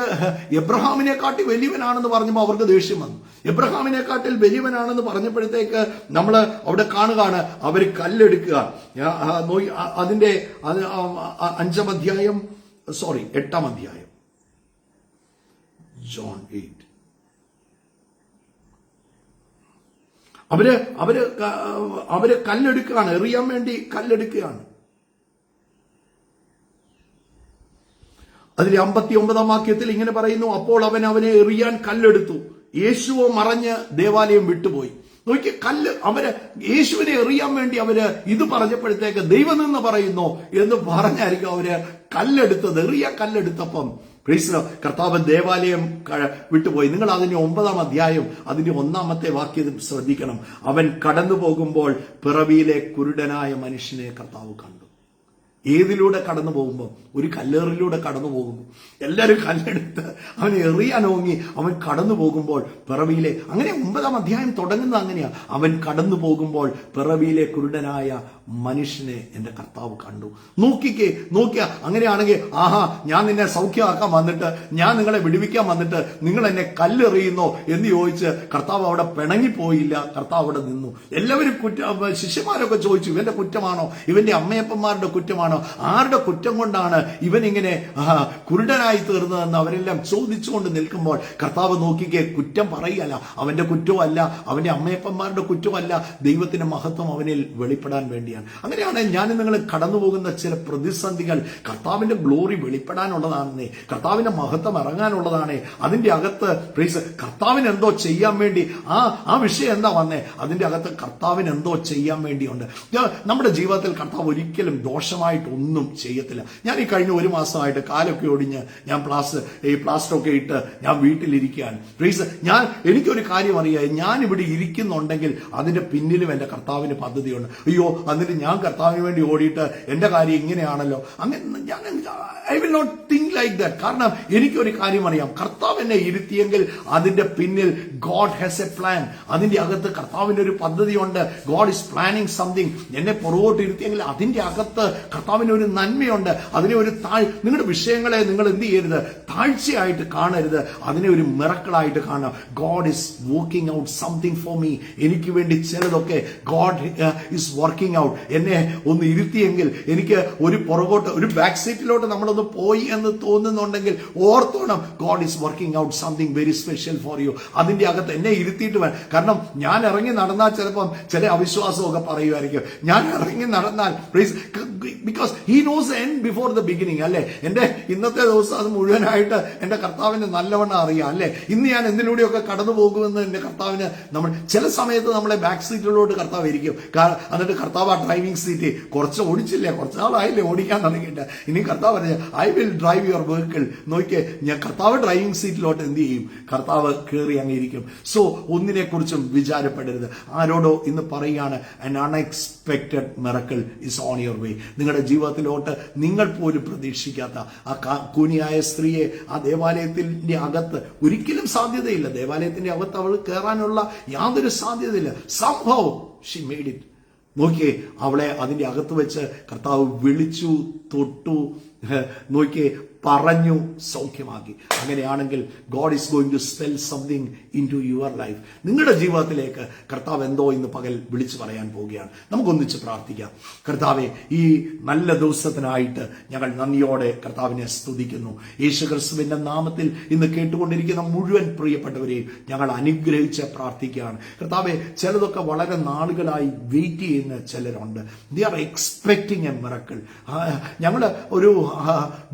എബ്രഹാമിനെക്കാട്ടി വലിയവനാണെന്ന് പറഞ്ഞപ്പോൾ അവർക്ക് ദേഷ്യം വന്നു. എബ്രഹാമിനെക്കാട്ടിൽ വലിയവനാണെന്ന് പറഞ്ഞപ്പോഴത്തേക്ക് നമ്മൾ അവിടെ കാണുകയാണ് അവർ കല്ലെടുക്കുക. അതിന്റെ 8ാം അധ്യായം ജോൺ 8. അവര് കല്ലെടുക്കുകയാണ്, എറിയാൻ വേണ്ടി കല്ലെടുക്കുകയാണ്. അതിൽ 59ാം വാക്യത്തിൽ ഇങ്ങനെ പറയുന്നു, അപ്പോൾ അവനെ എറിയാൻ കല്ലെടുത്തു, യേശുവോ മറഞ്ഞ് ദേവാലയം വിട്ടുപോയി. നോക്കി, യേശുവിനെ എറിയാൻ വേണ്ടി ഇത് പറഞ്ഞപ്പോഴത്തേക്ക് ദൈവം നിന്ന് പറയുന്നു എന്ന് പറഞ്ഞായിരിക്കും കല്ലെടുത്തത്. എറിയാൻ കല്ലെടുത്തപ്പം കർത്താവ് ദേവാലയം വിട്ടുപോയി. നിങ്ങൾ അതിന്റെ 9ാം അധ്യായം അതിന്റെ 1ാമത്തെ വാക്യം ശ്രദ്ധിക്കണം. അവൻ കടന്നു പോകുമ്പോൾ പിറവിയിലെ കുരുടനായ മനുഷ്യനെ കർത്താവ് കണ്ടു. ഏതിലൂടെ കടന്നു പോകുമ്പോൾ? ഒരു കല്ലേറിലൂടെ കടന്നു പോകുമ്പോൾ എല്ലാവരും കല്ലെടുത്ത് അവനെ എറിയാൻ ഓങ്ങി. അവൻ കടന്നു പോകുമ്പോൾ പിറവിയിലെ, അങ്ങനെ 9ാം അധ്യായം തുടങ്ങുന്നത് അങ്ങനെയാ. അവൻ കടന്നു പോകുമ്പോൾ പിറവിയിലെ കുരുടനായ മനുഷ്യനെ എന്റെ കർത്താവ് കണ്ടു. നോക്കിയ അങ്ങനെയാണെങ്കിൽ, ഞാൻ നിന്നെ സൗഖ്യമാക്കാൻ വന്നിട്ട്, ഞാൻ നിങ്ങളെ വിടുവിക്കാൻ വന്നിട്ട് നിങ്ങൾ എന്നെ കല്ലെറിയുന്നോ എന്ന് ചോദിച്ച് കർത്താവ് അവിടെ പിണങ്ങിപ്പോയില്ല. കർത്താവ് അവിടെ നിന്നു. എല്ലാവരും ശിഷ്യന്മാരൊക്കെ ചോദിച്ചു, ഇവന്റെ കുറ്റമാണോ, ഇവന്റെ അമ്മയപ്പന്മാരുടെ കുറ്റമാണോ? കൊണ്ടാണോ, ആരുടെ കുറ്റം കൊണ്ടാണ് ഇവൻ ഇങ്ങനെ കുരുടനായി തീർന്നതെന്ന് അവരെല്ലാം ചോദിച്ചുകൊണ്ട് നിൽക്കുമ്പോൾ കർത്താവ് നോക്കിക്കേ, കുറ്റം പറയുകയല്ല, അവന്റെ കുറ്റമല്ല, അവന്റെ അമ്മയപ്പന്മാരുടെ കുറ്റമല്ല, ദൈവത്തിന്റെ മഹത്വം അവനിൽ വെളിപ്പെടാൻ വേണ്ടിയാണ്. അങ്ങനെയാണ് ഞാൻ നിങ്ങൾ കടന്നു പോകുന്ന ചില പ്രതിസന്ധികൾ കർത്താവിന്റെ ഗ്ലോറി വെളിപ്പെടാനുള്ളതാണെന്നേ, കർത്താവിന്റെ മഹത്വം ഇറങ്ങാനുള്ളതാണ്. അതിന്റെ അകത്ത് കർത്താവിന് എന്തോ ചെയ്യാൻ വേണ്ടി ആ വിഷയം എന്താ വന്നേ, അതിന്റെ അകത്ത് കർത്താവിന് എന്തോ ചെയ്യാൻ വേണ്ടിയുണ്ട്. നമ്മുടെ ജീവിതത്തിൽ കർത്താവ് ഒരിക്കലും ദോഷമായിട്ടൊന്നും ചെയ്യത്തില്ല. ഞാൻ ഈ കഴിഞ്ഞ ഒരു മാസമായിട്ട് കാലൊക്കെ ഒടിഞ്ഞ് ഞാൻ പ്ലാസ്റ്ററൊക്കെ ഇട്ട് ഞാൻ വീട്ടിലിരിക്കുകയാണ്. എനിക്കൊരു കാര്യം അറിയാം, ഞാൻ ഇവിടെ ഇരിക്കുന്നുണ്ടെങ്കിൽ അതിന്റെ പിന്നിലും എന്റെ കർത്താവിന് പദ്ധതിയുണ്ട്. അയ്യോ, എന്നിട്ട് ഞാൻ കർത്താവിന് വേണ്ടി ഓടിയിട്ട് എന്റെ കാര്യം ഇങ്ങനെയാണല്ലോ, അങ്ങനെ ഞാൻ I will not think like that. കാരണം എനിക്കൊരു കാര്യം അറിയാം, കർത്താവ് എന്നെ ഇരുത്തിയെങ്കിൽ അതിന്റെ പിന്നിൽ ഗോഡ് ഹാസ് എ പ്ലാൻ. അതിന്റെ അകത്ത് കർത്താവിന്റെ ഒരു പദ്ധതിയുണ്ട്. God is planning something. എന്നെ പുറകോട്ട് ഇരുത്തിയെങ്കിൽ അതിന്റെ അകത്ത് കർത്താവിന് ഒരു നന്മയുണ്ട്. അതിനെ ഒരു നിങ്ങളുടെ വിഷയങ്ങളെ നിങ്ങൾ എന്ത് ചെയ്യരുത്, താഴ്ചയായിട്ട് കാണരുത്, അതിനെ ഒരു മിറക്കിളായിട്ട് കാണണം. God is working out something for me. എനിക്ക് വേണ്ടി ചിലതൊക്കെ ഗോഡ് ഈസ് വർക്കിംഗ് ഔട്ട്. എന്നെ ഒന്ന് ഇരുത്തിയെങ്കിൽ എനിക്ക് ഒരു പുറകോട്ട്, ഒരു ബാക്ക് സീറ്റിലോട്ട് നമ്മളൊന്ന് പോയി എന്ന് തോന്നുന്നുണ്ടെങ്കിൽ ഓർത്തോണം, God is working out something very special for you. അതിന്റെ അകത്ത് എന്നെ ഇരുത്തിയിട്ട് വേണം. കാരണം ഞാൻ ഇറങ്ങി നടന്നാൽ ചിലപ്പം ചില അവിശ്വാസമൊക്കെ പറയുമായിരിക്കും. ഞാൻ ഇറങ്ങി നടന്നാൽ because he knows end before the beginning, അല്ലെ? എന്റെ ഇന്നത്തെ ദിവസം അത് മുഴുവനായിട്ട് എന്റെ കർത്താവിന് നല്ലവണ്ണം അറിയാം, അല്ലെ? ഇന്ന് ഞാൻ എന്തിലൂടെയൊക്കെ കടന്നു പോകുമെന്ന് എന്റെ കർത്താവിന്. നമ്മൾ ചില സമയത്ത് നമ്മളെ ബാക്ക് സീറ്റിലോട്ട് കർത്താവ് ഇരിക്കും. എന്നിട്ട് കർത്താവ് ആ ഡ്രൈവിംഗ് സീറ്റ് കുറച്ച് ഓടിച്ചില്ലേ, കുറച്ച് നാളായില്ലേ ഓടിക്കാൻ തുടങ്ങിയിട്ട്. ഇനി കർത്താവ് പറഞ്ഞ I will drive your vehicle. നോക്കിയേ, ഞാൻ കർത്താവ് ഡ്രൈവിംഗ് സീറ്റിലോട്ട് എന്ത് ചെയ്യും, കർത്താവ് കയറി അങ്ങിരിക്കും. സോ ഒന്നിനെ കുറിച്ചും വിചാരപ്പെടരുത്. ആരോടോ ഇന്ന് പറയുകയാണ്, an unexpected miracle is on your way. നിങ്ങളുടെ ജീവിതത്തിലോട്ട് നിങ്ങൾ പോലും പ്രതീക്ഷിക്കാത്ത ആ കൂനിയായ സ്ത്രീയെ ആ ദേവാലയത്തിന്റെ അകത്ത് ഒരിക്കലും സാധ്യതയില്ല. ദേവാലയത്തിന്റെ അകത്ത് അവൾ കയറാനുള്ള യാതൊരു സാധ്യതയില്ല. somehow she made it. നോക്കിയേ, അവളെ അതിന്റെ അകത്ത് വെച്ച് കർത്താവ് വിളിച്ചു, തൊട്ടു, നോക്കിയേ, പറഞ്ഞു, സൗഖ്യമാക്കി. അങ്ങനെയാണെങ്കിൽ God is going to spell something into your life. നിങ്ങളുടെ ജീവിതത്തിലേക്ക് കർത്താവ് എന്തോ ഇന്ന് പകൽ വിളിച്ചു പറയാൻ പോവുകയാണ്. നമുക്കൊന്നിച്ച് പ്രാർത്ഥിക്കാം. കർത്താവെ, ഈ നല്ല ദിവസത്തിനായിട്ട് ഞങ്ങൾ നന്ദിയോടെ കർത്താവിനെ സ്തുതിക്കുന്നു. യേശുക്രിസ്തുവിന്റെ നാമത്തിൽ ഇന്ന് കേട്ടുകൊണ്ടിരിക്കുന്ന മുഴുവൻ പ്രിയപ്പെട്ടവരെയും ഞങ്ങൾ അനുഗ്രഹിച്ച് പ്രാർത്ഥിക്കുകയാണ്. കർത്താവെ, ചിലതൊക്കെ വളരെ നാളുകളായി വെയിറ്റ് ചെയ്യുന്ന ചിലരുണ്ട്. They are expecting A miracle. ഞങ്ങൾ ഒരു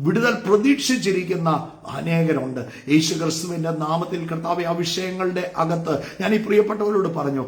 വിടുതൽ പ്രതീക്ഷിച്ചിരിക്കുന്ന അനേകരുണ്ട്. യേശുക്രിസ്തുവിന്റെ നാമത്തിൽ കർത്താവെ, ആ വിഷയങ്ങളുടെ അകത്ത് ഞാൻ ഈ പ്രിയപ്പെട്ടവരോട് പറഞ്ഞു,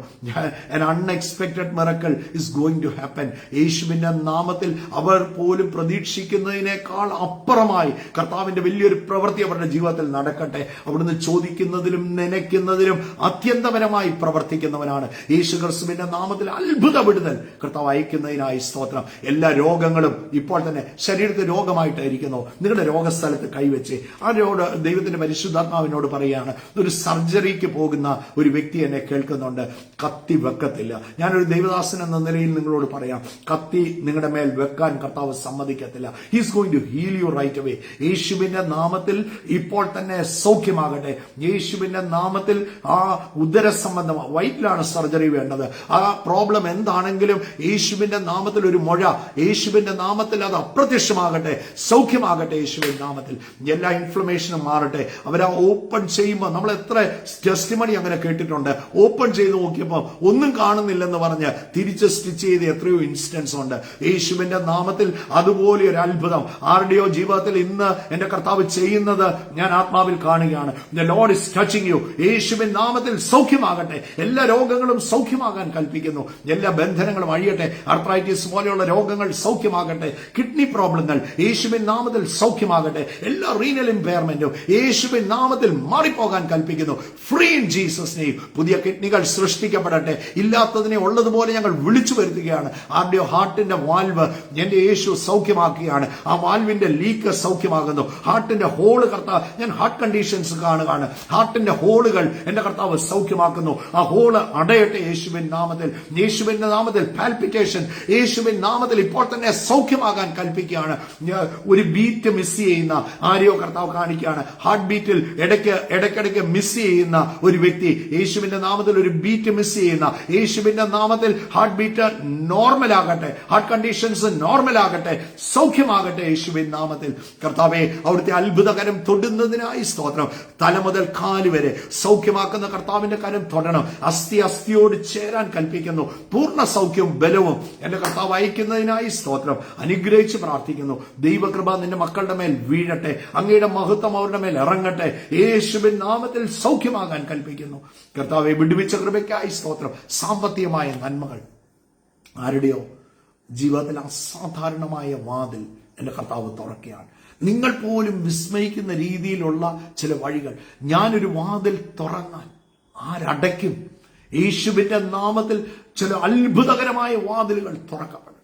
an unexpected miracle is going to happen. യേശുവിന്റെ നാമത്തിൽ അവർ പോലും പ്രതീക്ഷിക്കുന്നതിനേക്കാൾ അപ്പുറമായി കർത്താവിന്റെ വലിയൊരു പ്രവൃത്തി അവരുടെ ജീവിതത്തിൽ നടക്കട്ടെ. അവിടുന്ന് ചോദിക്കുന്നതിലും നനയ്ക്കുന്നതിലും അത്യന്തപരമായി പ്രവർത്തിക്കുന്നവനാണ്. യേശുക്രിസ്തുവിന്റെ നാമത്തിൽ അത്ഭുത വിടുതൽ കർത്താവ് അയക്കുന്നതിനായി സ്തോത്രം. എല്ലാ രോഗങ്ങളും ഇപ്പോൾ തന്നെ ശരീരത്തിൽ രോഗമായിട്ടായിരിക്കുന്നു, നിങ്ങളുടെ രോഗസ്ഥലത്ത് കൈവച്ച് അവരോട് ദൈവത്തിന്റെ പരിശുദ്ധാത്മാവിനോട് പറയുകയാണ്, ഒരു സർജറിക്ക് പോകുന്ന ഒരു വ്യക്തി എന്നെ കേൾക്കുന്നുണ്ട്, കത്തി വെക്കത്തില്ല. ഞാനൊരു ദൈവദാസൻ എന്ന നിലയിൽ നിങ്ങളോട് പറയാം, കത്തി നിങ്ങളുടെ മേൽ വെക്കാൻ കർത്താവ് സമ്മതിക്കത്തില്ല. He's going to heal you right away. യേശുവിന്റെ നാമത്തിൽ ഇപ്പോൾ തന്നെ സൗഖ്യമാകട്ടെ. യേശുവിന്റെ നാമത്തിൽ ആ ഉദര സംബന്ധം വയറ്റിലാണ് സർജറി വേണ്ടത്. ആ പ്രോബ്ലം എന്താണെങ്കിലും യേശുവിന്റെ നാമത്തിൽ ഒരു മുഴ, യേശുവിന്റെ നാമത്തിൽ അത് അപ്രത്യക്ഷമാകട്ടെ, സൗഖ്യമാകട്ടെ. യേശുവിന്റെ നാമത്തിൽ എല്ലാ ഇൻഫ്ലമേഷനും മാറട്ടെ. അവരാ ഓപ്പൺ ചെയ്യുമ്പോൾ നമ്മൾ എത്ര ടെസ്റ്റിമണി അങ്ങനെ കേട്ടിട്ടുണ്ട്. ഓപ്പൺ ചെയ്ത് നോക്കിയപ്പോൾ ഒന്നും കാണുന്നില്ലെന്ന് പറഞ്ഞ് തിരിച്ച് സ്റ്റിച്ച് ചെയ്ത് എത്രയോ ഇൻസിഡൻസ് ഉണ്ട്. യേശുവിന്റെ നാമത്തിൽ അതുപോലെ ഒരു അത്ഭുതം ആരുടെയോ ജീവിതത്തിൽ ഇന്ന് എന്റെ കർത്താവ് ചെയ്യുന്നത് ഞാൻ ആത്മാവിൽ കാണുകയാണ്. The Lord is touching you. യേശുവിൻ നാമത്തിൽ സൗഖ്യമാകട്ടെ. എല്ലാ രോഗങ്ങളും സൗഖ്യമാകാൻ കൽപ്പിക്കുന്നു. എല്ലാ ബന്ധനങ്ങളും അഴിയട്ടെ. ആർത്രൈറ്റിസ് പോലെയുള്ള രോഗങ്ങൾ സൗഖ്യമാകട്ടെ. കിഡ്നി പ്രോബ്ലങ്ങൾ യേശുവിൻ നാമത്തിൽ സൗഖ്യമാകട്ടെ. എല്ലാ റീനൽ ഇമ്പയർമെന്റും യേശുവിൻ നാമത്തിൽ മാറിപ്പോകാൻ കൽപ്പിക്കുന്നു. Free in Jesus name. പുതിയ കിഡ്നികൾ സൃഷ്ടിക്കപ്പെടട്ടെ. ഇല്ലാത്തതിനെ ഉള്ളതുപോലെ ഞങ്ങൾ വിളിച്ചു വരുത്തുകയാണ്. ആരുടെയോ ഹാർട്ടിന്റെ വാൽവ് എന്റെ യേശു സൗഖ്യമാക്കുകയാണ്. ആ വാൽവിന്റെ ലീക്ക് സൗഖ്യമാകുന്നു. ഹാർട്ടിന്റെ ഹോള് കർത്താവ്, ഞാൻ ഹാർട്ട് കണ്ടീഷൻസ് കാണുകയാണ്. ഹാർട്ടിന്റെ ഹോളുകൾ എന്റെ കർത്താവ് സൗഖ്യമാക്കുന്നു. ആ ഹോള് അടയട്ടെ യേശുവിൻ നാമത്തിൽ. യേശുവിന്റെ നാമത്തിൽ പാൽപിറ്റേഷൻ യേശുവിൻ നാമത്തിൽ ഇപ്പോൾ തന്നെ സൗഖ്യമാകാൻ കൽപ്പിക്കുകയാണ്. ഒരു ബീറ്റ് മിസ് ചെയ്യുന്ന ആരെയോ കർത്താവ് കാണിക്കുകയാണ്. ഹാർട്ട് ബീറ്റിൽ ഇടയ്ക്കിടയ്ക്ക് മിസ് ചെയ്യുന്ന ഒരു വ്യക്തി, യേശുവിന്റെ നാമത്തിൽ ഒരു ബീറ്റ് മിസ് ചെയ്യുന്ന, യേശുവിന്റെ നാമത്തിൽ ഹാർട്ട് ബീറ്റ് നോർമൽ ആകട്ടെ, ഹാർട്ട് കണ്ടീഷൻസ് നോർമൽ ആകട്ടെ, സൗഖ്യമാകട്ടെ യേശുവിൻ നാമത്തിൽ. കർത്താവെ, അവിടുത്തെ അത്ഭുതകരം തൊടുന്നതിനായി സ്തോത്രം. തല മുതൽ കാല് വരെ സൗഖ്യമാക്കുന്ന കർത്താവിന്റെ കരം തൊടണം. അസ്ഥിയോട് ചേരാൻ കൽപ്പിക്കുന്നു. പൂർണ്ണ സൗഖ്യവും ബലവും എന്റെ കർത്താവ് അയക്കുന്നതിനായി സ്തോത്രം. അനുഗ്രഹിച്ച് പ്രാർത്ഥിക്കുന്നു. ദൈവകൃപ നിന്റെ മക്കളുടെ മേൽ വീഴട്ടെ. അങ്ങയുടെ മഹത്വം അവരുടെ മേൽ ഇറങ്ങട്ടെ. യേശുവിൻ നാമത്തിൽ സൗഖ്യമാകാൻ കൽപ്പിക്കുന്നു. കർത്താവെ, വിടുവിച്ച കൃപയ്ക്കായി സ്തോത്രം. സാമ്പത്തികമായ നന്മകൾ ആരുടെയോ ജീവിതത്തിൽ അസാധാരണമായ വാതിൽ എന്റെ കർത്താവ് തുറക്കുകയാണ്. നിങ്ങൾ പോലും വിസ്മയിക്കുന്ന രീതിയിലുള്ള ചില വഴികൾ. ഞാനൊരു വാതിൽ തുറന്നാൽ ആരടയ്ക്കും? യേശുവിന്റെ നാമത്തിൽ ചില അത്ഭുതകരമായ വാതിലുകൾ തുറക്കപ്പെടട്ടെ.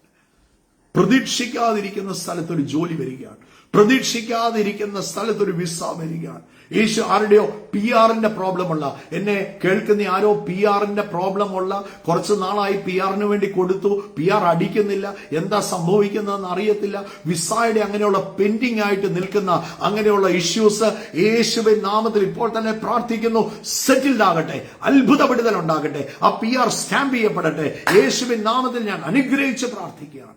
പ്രതീക്ഷിക്കാതിരിക്കുന്ന സ്ഥലത്തൊരു ജോലി വരികയാണ്. പ്രതീക്ഷിക്കാതിരിക്കുന്ന സ്ഥലത്തൊരു വിസ വരികയാണ്. യേശു ആരുടെയോ PR-ന്റെ പ്രോബ്ലം ഉള്ള, എന്നെ കേൾക്കുന്ന ആരോ PR-ന്റെ പ്രോബ്ലം ഉള്ള, കുറച്ച് നാളായി PR-ന് വേണ്ടി കൊടുത്തു, PR അടിക്കുന്നില്ല, എന്താ സംഭവിക്കുന്നതെന്ന് അറിയത്തില്ല, വിസയുടെ അങ്ങനെയുള്ള പെൻഡിങ് ആയിട്ട് നിൽക്കുന്ന അങ്ങനെയുള്ള ഇഷ്യൂസ് യേശുവിൻ നാമത്തിൽ ഇപ്പോൾ തന്നെ പ്രാർത്ഥിക്കുന്നു. സെറ്റിൽഡ് ആകട്ടെ, അത്ഭുത വിടുതൽ ഉണ്ടാകട്ടെ, ആ PR സ്റ്റാമ്പ് ചെയ്യപ്പെടട്ടെ. യേശുവിൻ നാമത്തിൽ ഞാൻ അനുഗ്രഹിച്ച് പ്രാർത്ഥിക്കുകയാണ്.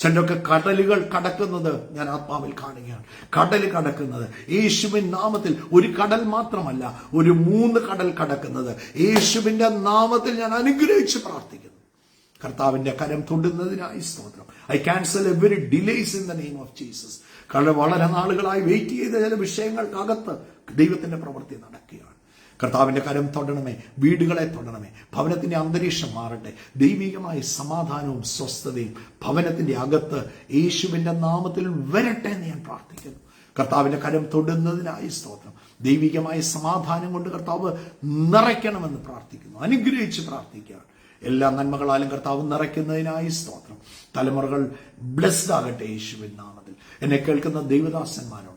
ചിലരൊക്കെ കടലുകൾ കടക്കുന്നത് ഞാൻ ആത്മാവിൽ കാണുകയാണ്. കടൽ കടക്കുന്നത് യേശുവിൻ നാമത്തിൽ. ഒരു കടൽ മാത്രമല്ല, ഒരു 3 കടൽ കടക്കുന്നത് യേശുവിന്റെ നാമത്തിൽ ഞാൻ അനുഗ്രഹിച്ച് പ്രാർത്ഥിക്കുന്നു. കർത്താവിന്റെ കരം തൊടുന്നതിനായി സ്തോത്രം. I cancel every delays in the name of Jesus. കാരണം വളരെ നാളുകളായി വെയിറ്റ് ചെയ്ത ചില വിഷയങ്ങൾക്കകത്ത് ദൈവത്തിന്റെ പ്രവൃത്തി നടക്കുകയാണ്. കർത്താവിന്റെ കരം തൊടണമേ, വീടുകളെ തൊടണമേ, ഭവനത്തിന്റെ അന്തരീക്ഷം മാറട്ടെ. ദൈവികമായ സമാധാനവും സ്വസ്ഥതയും ഭവനത്തിന്റെ അകത്ത് യേശുവിന്റെ നാമത്തിൽ വരട്ടെ എന്ന് ഞാൻ പ്രാർത്ഥിക്കുന്നു. കർത്താവിന്റെ കരം തൊടുന്നതിനായി സ്തോത്രം. ദൈവികമായ സമാധാനം കൊണ്ട് കർത്താവ് നിറയ്ക്കണമെന്ന് പ്രാർത്ഥിക്കുന്നു. അനുഗ്രഹിച്ച് പ്രാർത്ഥിക്കുകയാണ്. എല്ലാ നന്മകളാലും കർത്താവ് നിറയ്ക്കുന്നതിനായി സ്തോത്രം. തലമുറകൾ ബ്ലെസ്ഡ് ആകട്ടെ യേശുവിൻ നാമത്തിൽ. എന്നെ കേൾക്കുന്ന ദൈവദാസന്മാരോട്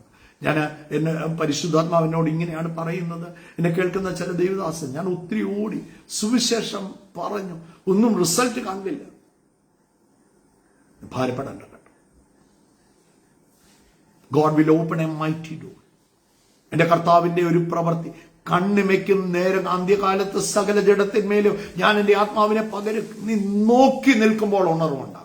എന്നെ പരിശുദ്ധാത്മാവിനോട് ഇങ്ങനെയാണ് പറയുന്നത്. എന്നെ കേൾക്കുന്ന ചില ദൈവദാസൻ, ഞാൻ ഒത്തിരി ഓടി സുവിശേഷം പറഞ്ഞു, ഒന്നും റിസൾട്ട് കണ്ടില്ല. ഭാരപ്പെടേണ്ട കേട്ടോ. God will open A mighty door. എന്റെ കർത്താവിന്റെ ഒരു പ്രവൃത്തി കണ്ണിമയ്ക്കും നേരം അന്ത്യകാലത്ത് സകല ജഡത്തിന്മേലും ഞാൻ എന്റെ ആത്മാവിനെ പകരും. നീ നോക്കി നിൽക്കുമ്പോൾ ഉണർവുണ്ടാകും.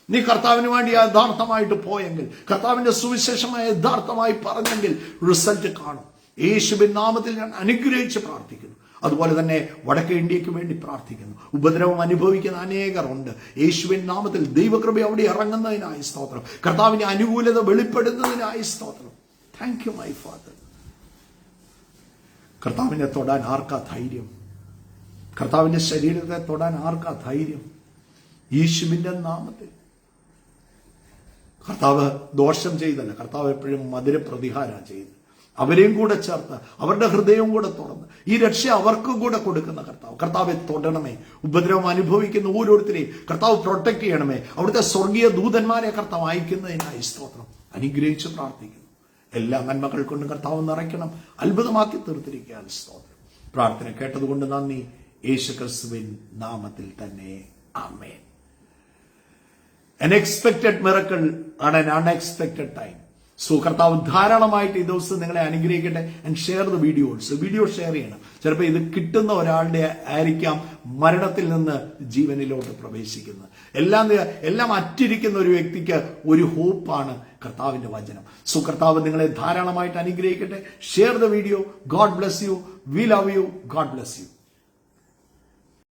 നീ കർത്താവിന് വേണ്ടി യഥാർത്ഥമായിട്ട് പോയെങ്കിൽ, കർത്താവിന്റെ സുവിശേഷമായ യഥാർത്ഥമായി പറഞ്ഞെങ്കിൽ റിസൾട്ട് കാണും. യേശുവിൻ നാമത്തിൽ ഞാൻ അനുഗ്രഹിച്ച് പ്രാർത്ഥിക്കുന്നു. അതുപോലെ തന്നെ വടക്കേ ഇന്ത്യക്ക് വേണ്ടി പ്രാർത്ഥിക്കുന്നു. ഉപദ്രവം അനുഭവിക്കുന്ന അനേകർ ഉണ്ട്. യേശുവിൻ നാമത്തിൽ ദൈവകൃപ അവിടെ ഇറങ്ങുന്നതിനായി സ്തോത്രം. കർത്താവിന്റെ അനുകൂലത വെളിപ്പെടുന്നതിനായി സ്തോത്രം. Thank you my father. കർത്താവിനെ തൊടാൻ ആർക്കാ ധൈര്യം? കർത്താവിന്റെ ശരീരത്തെ തൊടാൻ ആർക്കാ ധൈര്യം? യേശുവിന്റെ നാമത്തിൽ. കർത്താവ് ദോഷം ചെയ്തല്ല, കർത്താവ് എപ്പോഴും മധുര പ്രതികാരം ചെയ്ത് അവരെയും കൂടെ ചേർത്ത് അവരുടെ ഹൃദയവും കൂടെ തുറന്ന് ഈ രക്ഷ അവർക്കും കൂടെ കൊടുക്കുന്ന കർത്താവെ തൊടണമേ. ഉപദ്രവം അനുഭവിക്കുന്ന ഓരോരുത്തരെയും കർത്താവ് പ്രൊട്ടക്ട് ചെയ്യണമേ. അവിടുത്തെ സ്വർഗീയ ദൂതന്മാരെ കർത്താവ് അയക്കുന്നതിനായി സ്തോത്രം. അനുഗ്രഹിച്ച് പ്രാർത്ഥിക്കുന്നു. എല്ലാ നന്മകൾ കൊണ്ടും കർത്താവ് നിറയ്ക്കണം. അത്ഭുതമാക്കി തീർത്തിരിക്കുകയാണ് സ്തോത്രം. പ്രാർത്ഥന കേട്ടതുകൊണ്ട് നന്ദി. യേശുക്രിസ്തുവിൻ നാമത്തിൽ തന്നെ ആമേൻ. An expected miracle and an unexpected time. So കർത്താവ് ധാരാളമായിട്ട് ഈ ദിവസം നിങ്ങളെ അനുഗ്രഹിക്കട്ടെ. And share the videos. Video share ചെയ്യണം. ചിലപ്പോൾ ഇത് കിട്ടുന്ന ഒരാളുടെ ആയിരിക്കാം മരണത്തിൽ നിന്ന് ജീവനിലോട്ട് പ്രവേശിക്കുന്നത്. എല്ലാം അറ്റിരിക്കുന്ന ഒരു വ്യക്തിക്ക് ഒരു ഹോപ്പാണ് കർത്താവിന്റെ വചനം. സോ കർത്താവ് നിങ്ങളെ ധാരാളമായിട്ട് അനുഗ്രഹിക്കട്ടെ. Share the video. God bless you. We love you. God bless you.